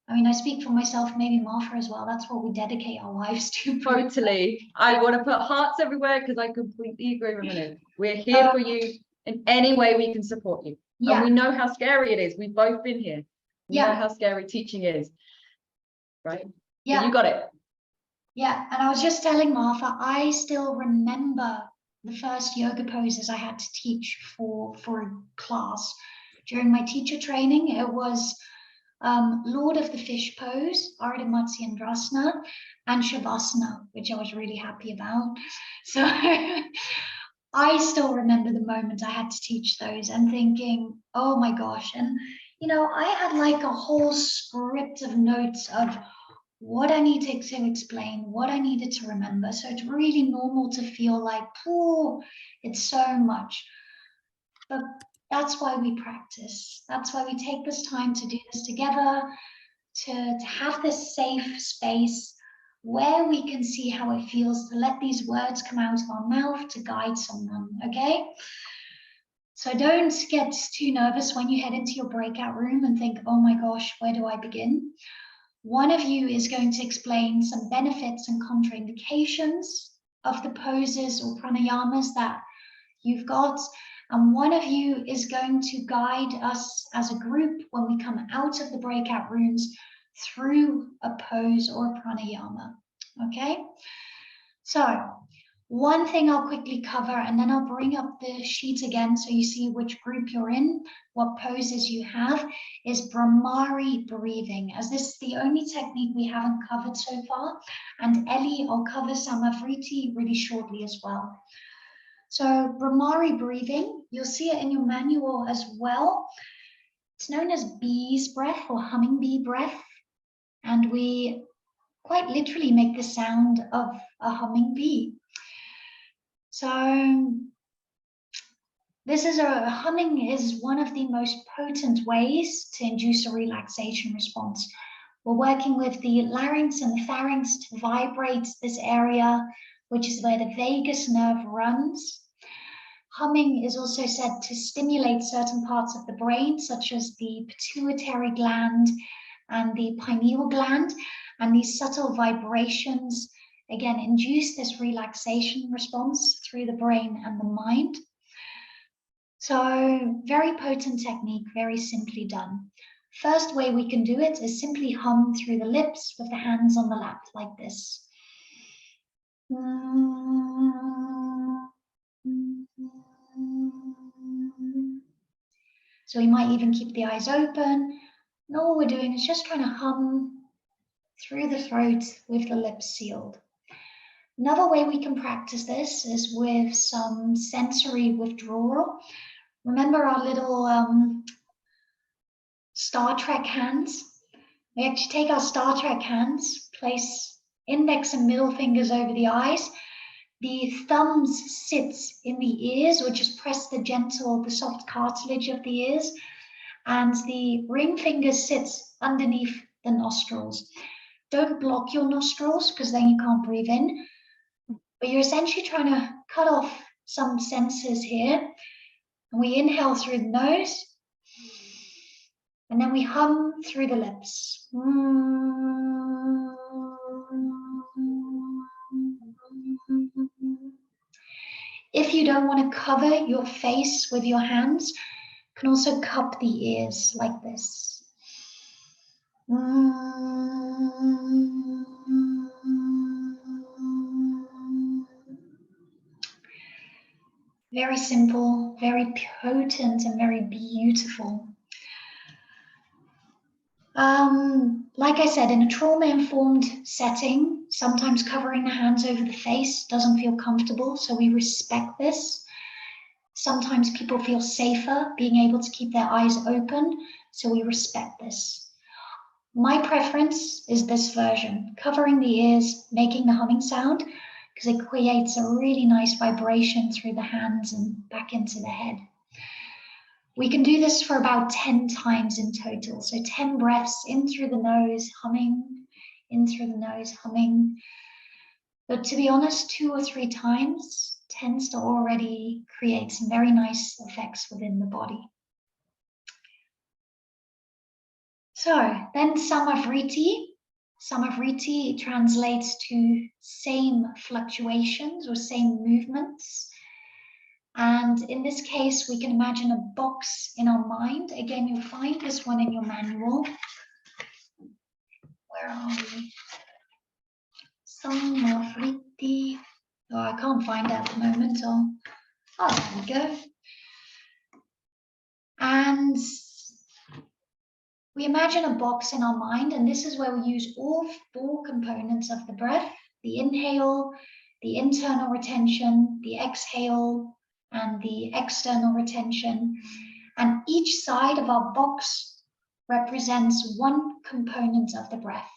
I mean, I speak for myself, maybe Martha as well. That's what we dedicate our lives to. Totally. I want to put hearts everywhere because I completely agree with Manu. We're here for you in any way we can support you. And Yeah, we know how scary it is. We've both been here. We know yeah, how scary teaching is. Right? So yeah, you got it. yeah. And I was just telling Martha, I still remember the first yoga poses I had to teach for a class. During my teacher training, it was Lord of the Fish pose, Ardha Matsyendrasana, and Shavasana, which I was really happy about. So I still remember the moment I had to teach those and thinking, oh my gosh. And, you know, I had like a whole script of notes of what I needed to explain, what I needed to remember. So it's really normal to feel like, oh, it's so much. But that's why we practice. That's why we take this time to do this together, to have this safe space where we can see how it feels to let these words come out of our mouth to guide someone, okay? So don't get too nervous when you head into your breakout room and think, oh my gosh, where do I begin? One of you is going to explain some benefits and contraindications of the poses or pranayamas that you've got. And one of you is going to guide us as a group when we come out of the breakout rooms through a pose or a pranayama, okay? So one thing I'll quickly cover, and then I'll bring up the sheet again so you see which group you're in, what poses you have, is Brahmari breathing, as this is the only technique we haven't covered so far. And Ellie, I'll cover Samavriti really shortly as well. So Brahmari breathing, you'll see it in your manual as well. It's known as bee's breath or hummingbee breath. And we quite literally make the sound of a hummingbee. So humming is one of the most potent ways to induce a relaxation response. We're working with the larynx and the pharynx to vibrate this area, which is where the vagus nerve runs. Humming is also said to stimulate certain parts of the brain, such as the pituitary gland and the pineal gland. And these subtle vibrations, again, induce this relaxation response through the brain and the mind. So very potent technique, very simply done. First way we can do it is simply hum through the lips with the hands on the lap like this. So we might even keep the eyes open. And all we're doing is just trying to hum through the throat with the lips sealed. Another way we can practice this is with some sensory withdrawal. Remember our little Star Trek hands? We actually take our Star Trek hands, place index and middle fingers over the eyes. The thumbs sits in the ears, or just press the soft cartilage of the ears. And the ring finger sits underneath the nostrils. Don't block your nostrils because then you can't breathe in. But you're essentially trying to cut off some senses here. And we inhale through the nose. And then we hum through the lips. If you don't want to cover your face with your hands, you can also cup the ears like this. Very simple, very potent, and very beautiful. Like I said, in a trauma-informed setting, sometimes covering the hands over the face doesn't feel comfortable, so we respect this. Sometimes people feel safer being able to keep their eyes open, so we respect this. My preference is this version, covering the ears, making the humming sound, because it creates a really nice vibration through the hands and back into the head. We can do this for about 10 times in total. So 10 breaths in through the nose, humming, in through the nose, humming. But to be honest, 2 or 3 times tends to already create some very nice effects within the body. So then Samavriti. Samavriti translates to same fluctuations or same movements. And in this case, we can imagine a box in our mind. Again, you'll find this one in your manual. Where are we? Samavriti. Oh, I can't find it at the moment. Oh, there we go. And we imagine a box in our mind, and this is where we use all 4 components of the breath: the inhale, the internal retention, the exhale, and the external retention. And each side of our box represents one component of the breath.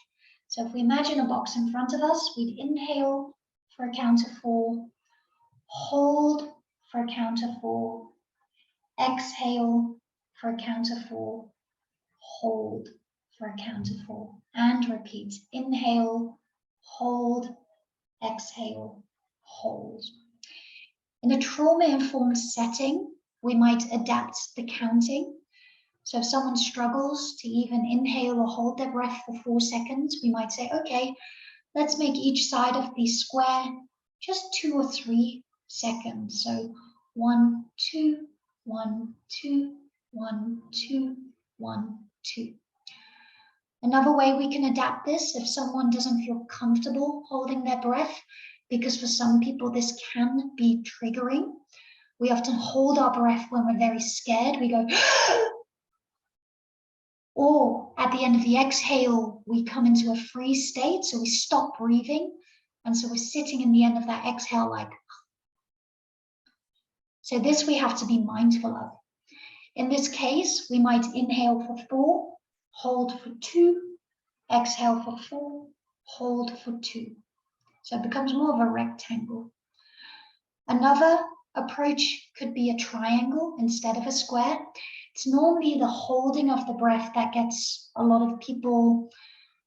So if we imagine a box in front of us, we'd inhale for a count of 4, hold for a count of 4, exhale for a count of 4, hold for a count of 4, and repeat. Inhale, hold, exhale, hold. In a trauma-informed setting, we might adapt the counting. So if someone struggles to even inhale or hold their breath for 4 seconds, we might say, okay, let's make each side of the square just 2 or 3 seconds. So 1, 2, 1, 2, 1, 2, 1, 2. Another way we can adapt this, if someone doesn't feel comfortable holding their breath, because for some people this can be triggering. We often hold our breath when we're very scared. We go, or at the end of the exhale, we come into a freeze state. So we stop breathing. And so we're sitting in the end of that exhale like. So this we have to be mindful of. In this case, we might inhale for 4, hold for 2, exhale for 4, hold for 2. So it becomes more of a rectangle. Another approach could be a triangle instead of a square. It's normally the holding of the breath that gets a lot of people,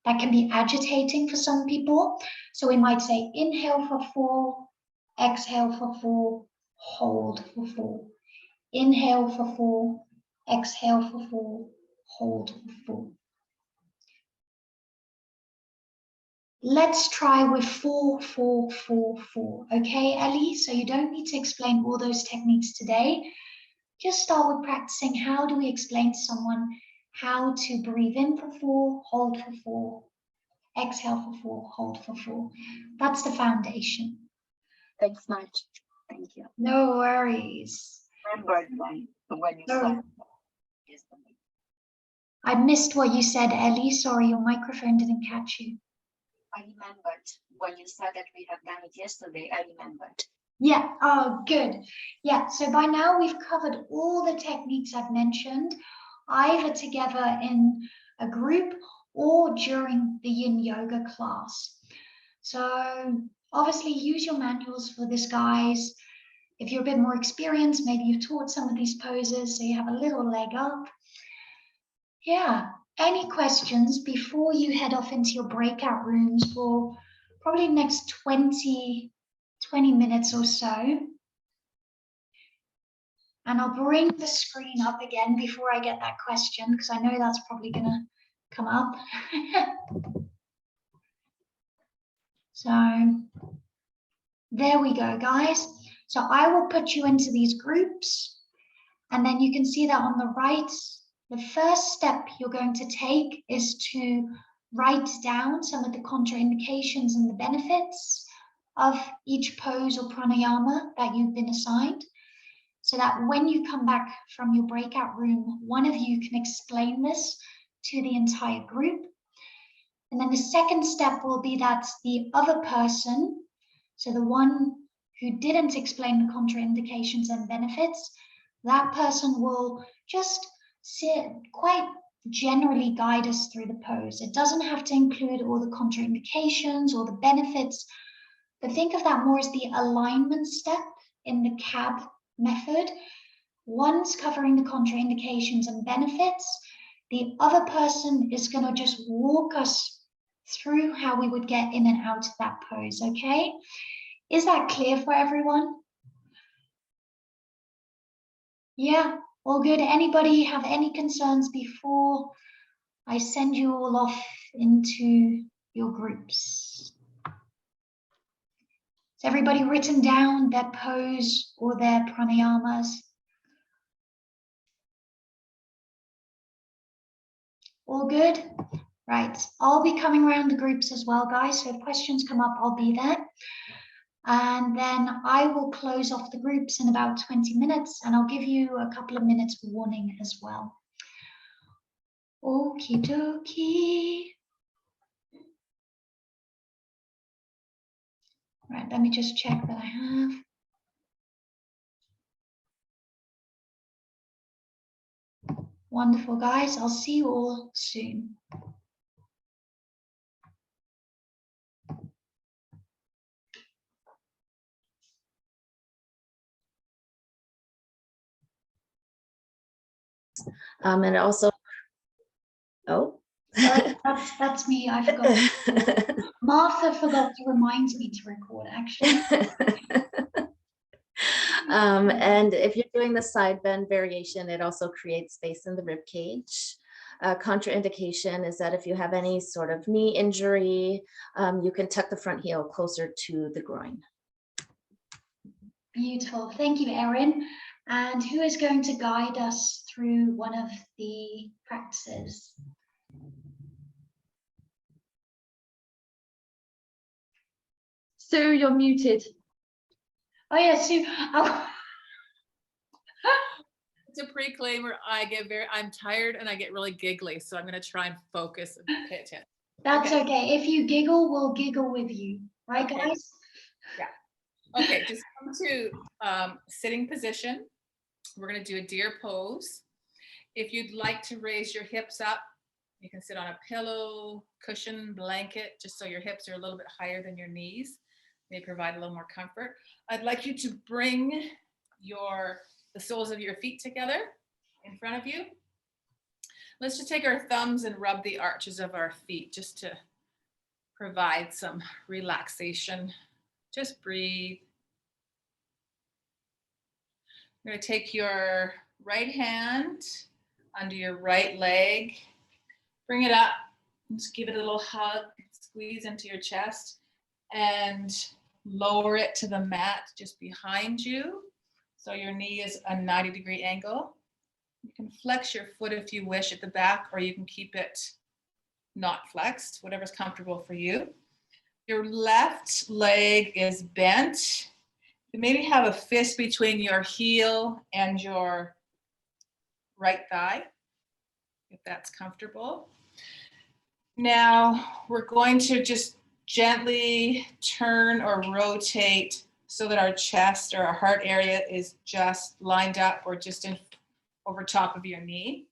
that can be agitating for some people. So we might say inhale for 4, exhale for 4, hold for 4. Inhale for 4, exhale for 4, hold for 4. Let's try with 4, 4, 4, 4. Okay, Ellie? So you don't need to explain all those techniques today. Just start with practicing. How do we explain to someone how to breathe in for 4, hold for 4, exhale for 4, hold for 4. That's the foundation. Thanks much. Thank you. No worries. Remembered when you said yesterday. I missed what you said, Ellie. Sorry, your microphone didn't catch you. I remembered when you said that we have done it yesterday. I remembered. Yeah, oh, good. Yeah, so by now we've covered all the techniques I've mentioned, either together in a group or during the Yin Yoga class. So obviously use your manuals for this, guys. If you're a bit more experienced, maybe you've taught some of these poses, so you have a little leg up. Yeah, any questions before you head off into your breakout rooms for probably the next 20 minutes or so. And I'll bring the screen up again before I get that question, because I know that's probably going to come up. So there we go, guys. So I will put you into these groups, and then you can see that on the right, the first step you're going to take is to write down some of the contraindications and the benefits of each pose or pranayama that you've been assigned, so that when you come back from your breakout room, one of you can explain this to the entire group. And then the second step will be that the other person, so the one who didn't explain the contraindications and benefits, that person will just quite generally guide us through the pose. It doesn't have to include all the contraindications or the benefits, but think of that more as the alignment step in the CAB method. One's covering the contraindications and benefits. The other person is going to just walk us through how we would get in and out of that pose, okay? Is that clear for everyone? Yeah, all good. Anybody have any concerns before I send you all off into your groups? Has everybody written down their pose or their pranayamas? All good? Right, I'll be coming around the groups as well, guys. So if questions come up, I'll be there. And then I will close off the groups in about 20 minutes, and I'll give you a couple of minutes warning as well. Okie dokie. Right, let me just check that I have. Wonderful, guys. I'll see you all soon. And also, oh. Sorry, that's me. I forgot. Martha forgot to remind me to record, actually. And if you're doing the side bend variation, it also creates space in the rib cage. Contraindication is that if you have any sort of knee injury, you can tuck the front heel closer to the groin. Beautiful. Thank you, Erin. And who is going to guide us through one of the practices? Sue, you're muted. Oh, yeah, Sue. Oh. It's a pre-claimer. I'm tired and I get really giggly, so I'm going to try and focus and pay attention. That's okay. If you giggle, we'll giggle with you. Right, Okay. guys? Yeah. Okay, just come to sitting position. We're going to do a deer pose. If you'd like to raise your hips up, you can sit on a pillow, cushion, blanket, just so your hips are a little bit higher than your knees. They provide a little more comfort. I'd like you to bring the soles of your feet together in front of you. Let's just take our thumbs and rub the arches of our feet just to provide some relaxation. Just breathe. You're going to take your right hand under your right leg, bring it up, just give it a little hug, squeeze into your chest, and lower it to the mat just behind you. So your knee is a 90-degree angle. You can flex your foot if you wish at the back, or you can keep it not flexed, whatever's comfortable for you. Your left leg is bent. You maybe have a fist between your heel and your right thigh, if that's comfortable. Now we're going to just gently turn or rotate so that our chest or our heart area is just lined up or just over top of your knee.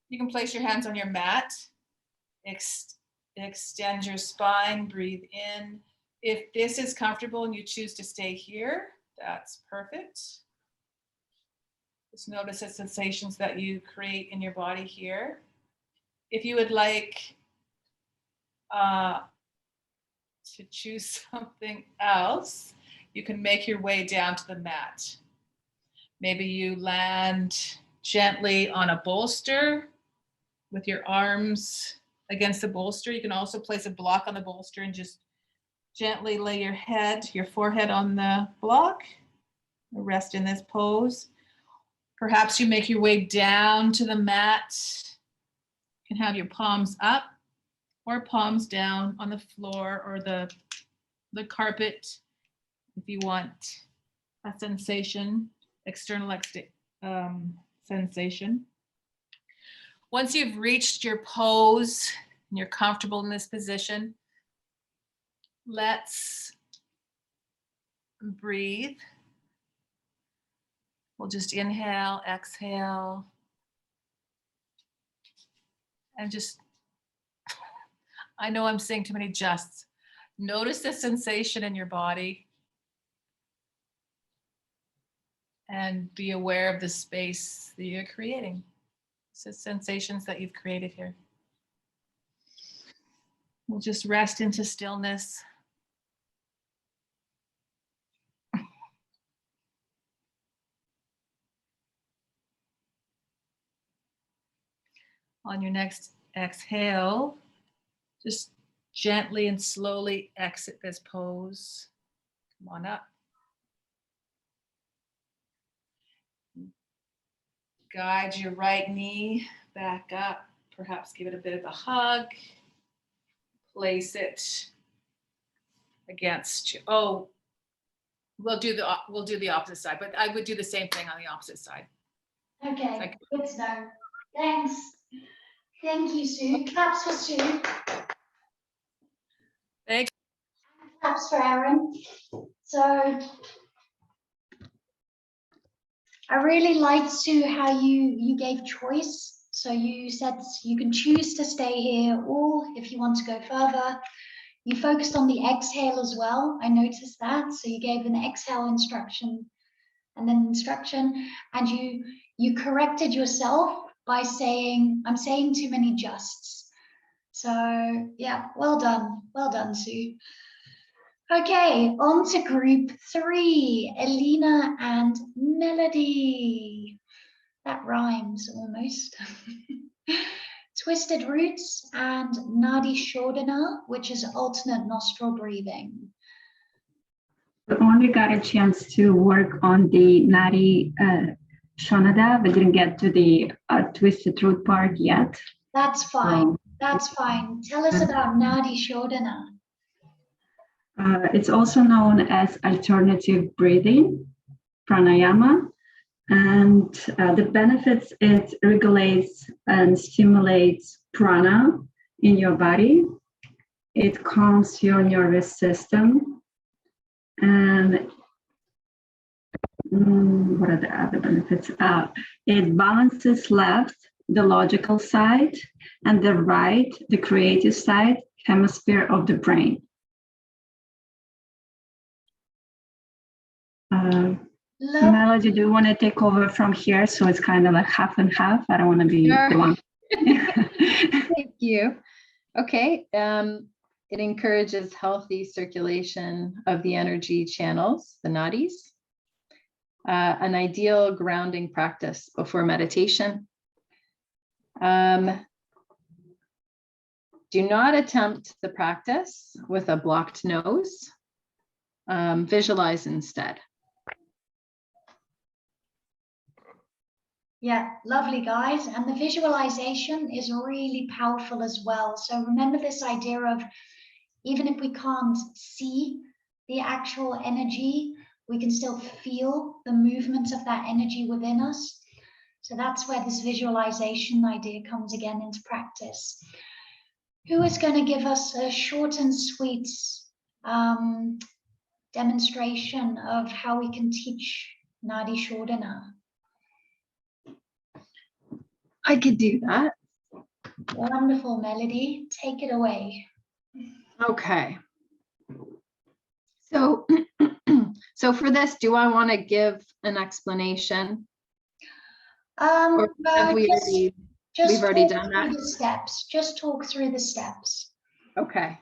You can place your hands on your mat, extend your spine, breathe in. If this is comfortable and you choose to stay here, that's perfect. Just notice the sensations that you create in your body here. If you would like to choose something else, you can make your way down to the mat. Maybe you land gently on a bolster with your arms against the bolster. You can also place a block on the bolster and just gently lay your forehead on the block. Rest in this pose. Perhaps you make your way down to the mat. You can have your palms up or palms down on the floor or the carpet if you want a sensation, external sensation. Once you've reached your pose and you're comfortable in this position, let's breathe. We'll just inhale, exhale. And just, I know I'm saying too many justs. Notice the sensation in your body. And be aware of the space that you're creating. It's the sensations that you've created here. We'll just rest into stillness. On your next exhale, just gently and slowly exit this pose. Come on up. Guide your right knee back up. Perhaps give it a bit of a hug. Place it against you. Oh, we'll do the opposite side, but I would do the same thing on the opposite side. Okay, Like- good to know. Thanks. Thank you, Sue. Claps for Sue. Thank Claps for Aaron. So I really liked, Sue, how you gave choice. So you said you can choose to stay here, or if you want to go further. You focused on the exhale as well. I noticed that. So you gave an exhale instruction and then instruction, and you corrected yourself by saying, I'm saying too many justs. So yeah, well done, Sue. Okay, on to group 3, Elena and Melody. That rhymes almost. Twisted roots and Nadi Shodhana, which is alternate nostril breathing. We only got a chance to work on the Nadi Shodhana. We didn't get to the twisted root part yet. That's fine. That's fine. Tell us about Nadi Shodhana. It's also known as alternative breathing, pranayama. And the benefits, it regulates and stimulates prana in your body. It calms your nervous system. And what are the other benefits? It balances left, the logical side, and the right, the creative side, hemisphere of the brain. Melody, do you want to take over from here? So it's kind of like half and half. I don't want to be Sure. the one. Thank you. Okay. It encourages healthy circulation of the energy channels, the nadis. An ideal grounding practice before meditation. Do not attempt the practice with a blocked nose. Visualize instead. Yeah, lovely, guys. And the visualization is really powerful as well. So remember this idea of, even if we can't see the actual energy, we can still feel the movement of that energy within us. So that's where this visualization idea comes again into practice. Who is going to give us a short and sweet demonstration of how we can teach Nadi Shodhana? I could do that. Wonderful, Melody. Take it away. Okay. So, so for this, do I want to give an explanation? Or have we already, we've already done that? The steps. Just talk through the steps. Okay.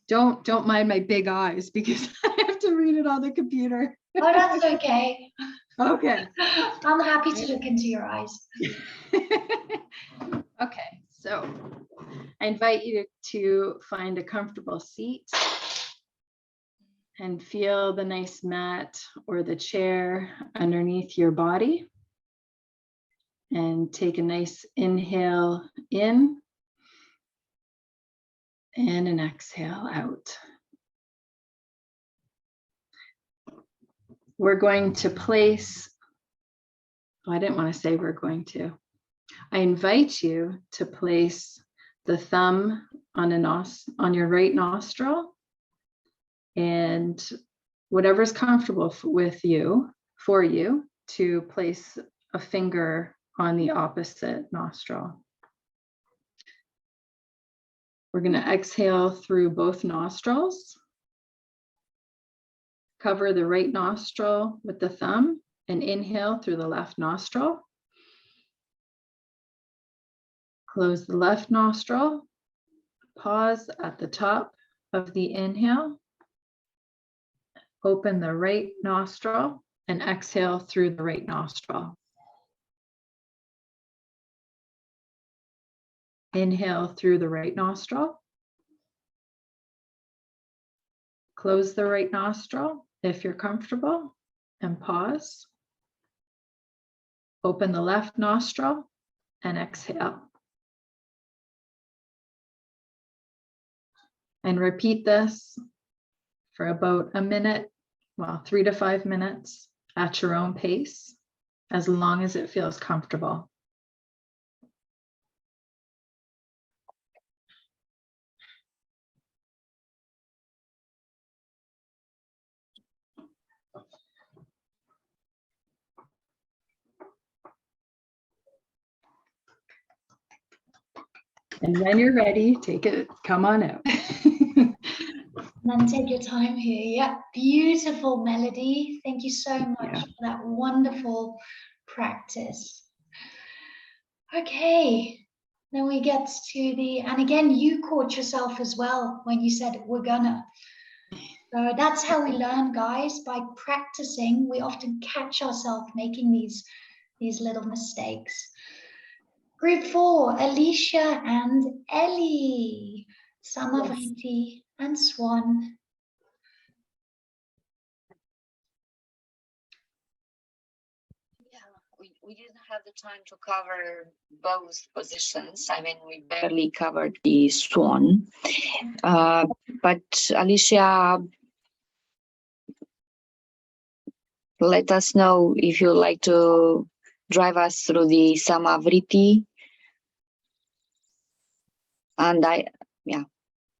Don't mind my big eyes because I have to read it on the computer. Oh, that's okay. Okay. I'm happy to look into your eyes. Okay, so I invite you to find a comfortable seat and feel the nice mat or the chair underneath your body. And take a nice inhale in and an exhale out. We're going to place, I didn't want to say we're going to. I invite you to place the thumb on your right nostril and whatever's comfortable with you, for you, to place a finger on the opposite nostril. We're going to exhale through both nostrils. Cover the right nostril with the thumb and inhale through the left nostril. Close the left nostril. Pause at the top of the inhale. Open the right nostril and exhale through the right nostril. Inhale through the right nostril. Close the right nostril if you're comfortable and pause. Open the left nostril and exhale. And repeat this for about a minute, well, 3 to 5 minutes at your own pace, as long as it feels comfortable. And when you're ready, take it, come on out. And then take your time here. Yeah, beautiful melody. Thank you so much Yeah. for that wonderful practice. Okay, then we get to the, and again, you caught yourself as well when you said we're gonna. So that's how we learn, guys. By practicing, we often catch ourselves making these little mistakes. Group 4, Alicia and Ellie, Samavriti and Swan. We didn't have the time to cover both positions. I mean, we barely covered the swan. But Alicia, let us know if you'd like to drive us through the Samavriti. And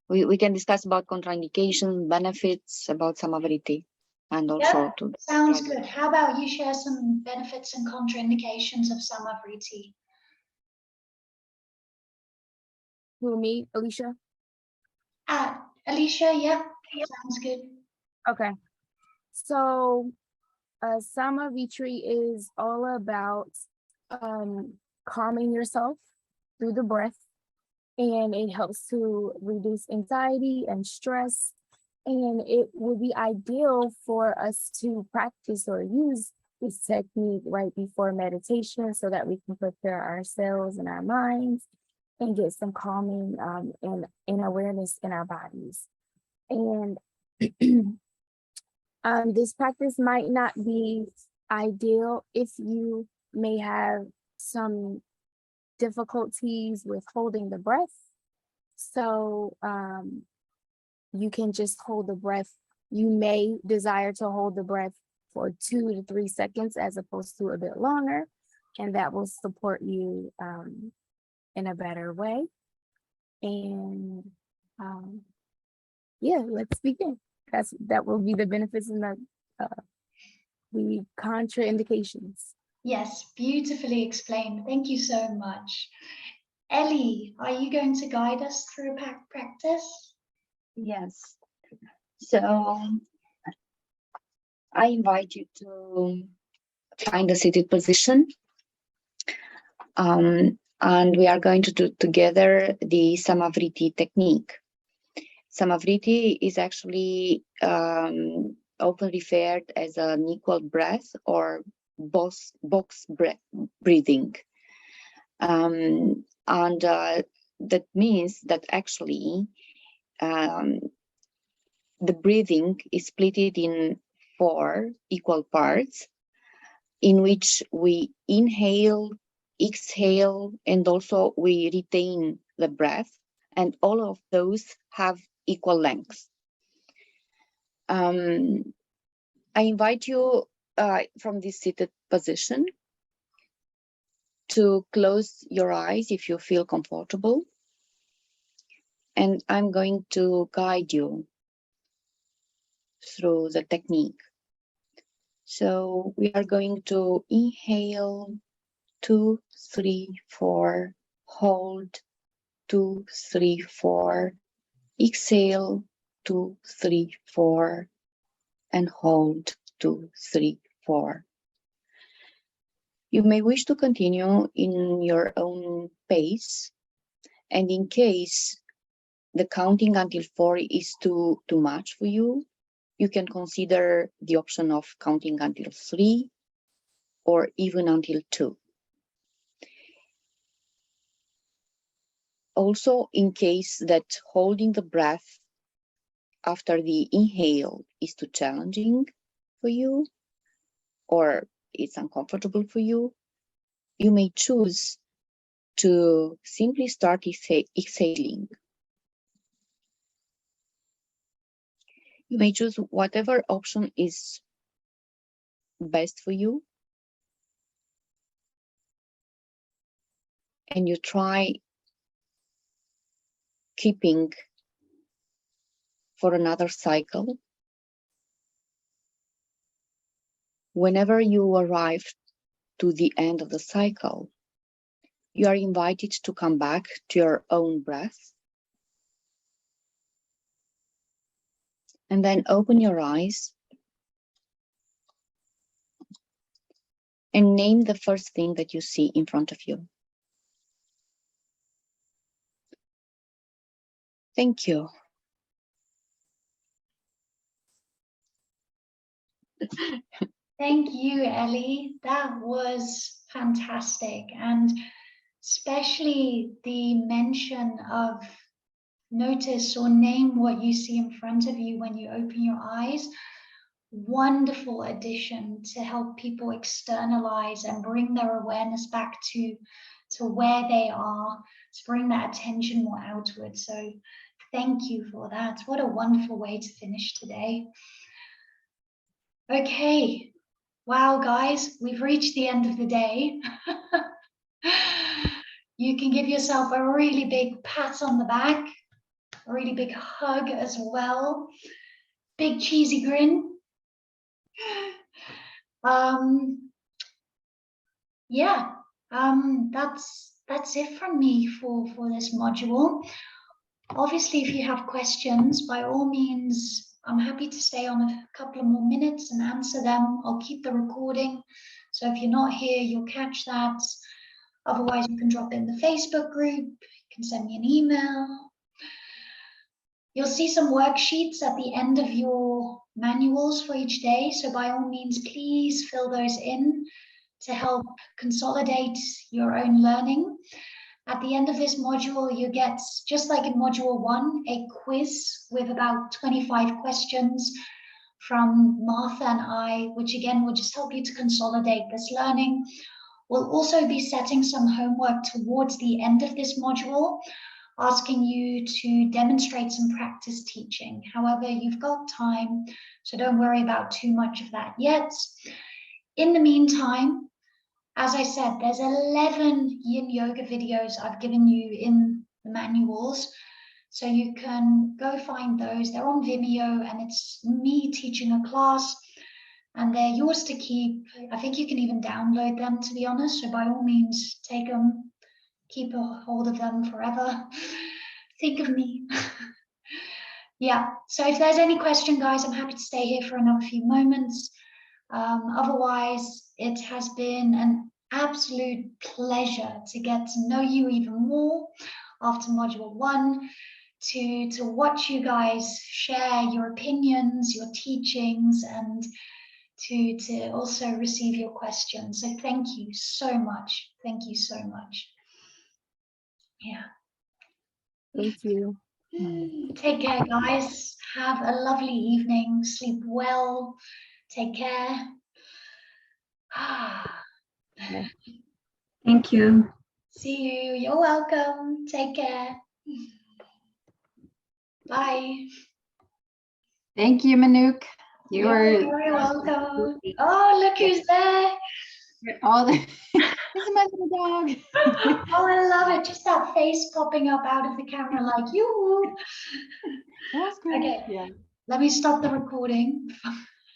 we can discuss about contraindications, benefits about Samavriti. And also Sounds good. How about you share some benefits and contraindications of Samavriti? Who, me, Alicia? Alicia, yeah, sounds good. Okay. So Samavriti is all about calming yourself through the breath, and it helps to reduce anxiety and stress. And it would be ideal for us to practice or use this technique right before meditation so that we can prepare ourselves and our minds and get some calming and awareness in our bodies. And this practice might not be ideal if you may have some difficulties with holding the breath. So you can just hold the breath. You may desire to hold the breath for 2 to 3 seconds as opposed to a bit longer, and that will support you in a better way. And yeah, let's begin. That will be the benefits and the contraindications. Yes, beautifully explained. Thank you so much. Ellie, are you going to guide us through practice? Yes. So I invite you to find a seated position. And we are going to do together the Samavriti technique. Samavriti is actually often referred as an equal breath or box breathing. And that means that actually the breathing is split in 4 equal parts, in which we inhale, exhale, and also we retain the breath, and all of those have equal lengths. I invite you from this seated position to close your eyes if you feel comfortable. And I'm going to guide you through the technique. So we are going to inhale 2, 3, 4, hold 2, 3, 4, exhale 2, 3, 4, and hold 2, 3, 4. You may wish to continue in your own pace, and in case the counting until 4 is too much for you, you can consider the option of counting until 3 or even until 2. Also, in case that holding the breath after the inhale is too challenging for you, or it's uncomfortable for you, you may choose to simply start exhaling. You may choose whatever option is best for you. And you try keeping for another cycle. Whenever you arrive to the end of the cycle, you are invited to come back to your own breath. And then open your eyes and name the first thing that you see in front of you. Thank you. Thank you, Ellie. That was fantastic. And especially the mention of notice or name what you see in front of you when you open your eyes. Wonderful addition to help people externalize and bring their awareness back to where they are, to bring that attention more outward. So thank you for that. What a wonderful way to finish today. Okay. Wow, guys, we've reached the end of the day. You can give yourself a really big pat on the back, a really big hug as well. Big cheesy grin. Yeah, that's it from me for this module. Obviously, if you have questions, by all means, I'm happy to stay on a couple of more minutes and answer them. I'll keep the recording. So if you're not here, you'll catch that. Otherwise, you can drop in the Facebook group. You can send me an email. You'll see some worksheets at the end of your manuals for each day. So by all means, please fill those in to help consolidate your own learning. At the end of this module, you get, just like in module 1, a quiz with about 25 questions from Martha and I, which again will just help you to consolidate this learning. We'll also be setting some homework towards the end of this module, asking you to demonstrate some practice teaching. However, you've got time, so don't worry about too much of that yet. In the meantime, as I said, there's 11 yin yoga videos I've given you in the manuals. So you can go find those. They're on Vimeo and it's me teaching a class and they're yours to keep. I think you can even download them, to be honest. So by all means, take them, keep a hold of them forever. Think of me. Yeah, so if there's any question, guys, I'm happy to stay here for another few moments. Otherwise, it has been an absolute pleasure to get to know you even more after module 1, to watch you guys share your opinions, your teachings, and to also receive your questions. So thank you so much. Thank you so much. Yeah. Thank you. Take care, guys. Have a lovely evening. Sleep well. Take care. Thank you. See you. You're welcome. Take care. Bye. Thank you, Manuk. You're very welcome. Oh, look who's there. All the this is my little dog. Oh, I love it. Just that face popping up out of the camera like you. That's great. Okay. Yeah. Let me stop the recording.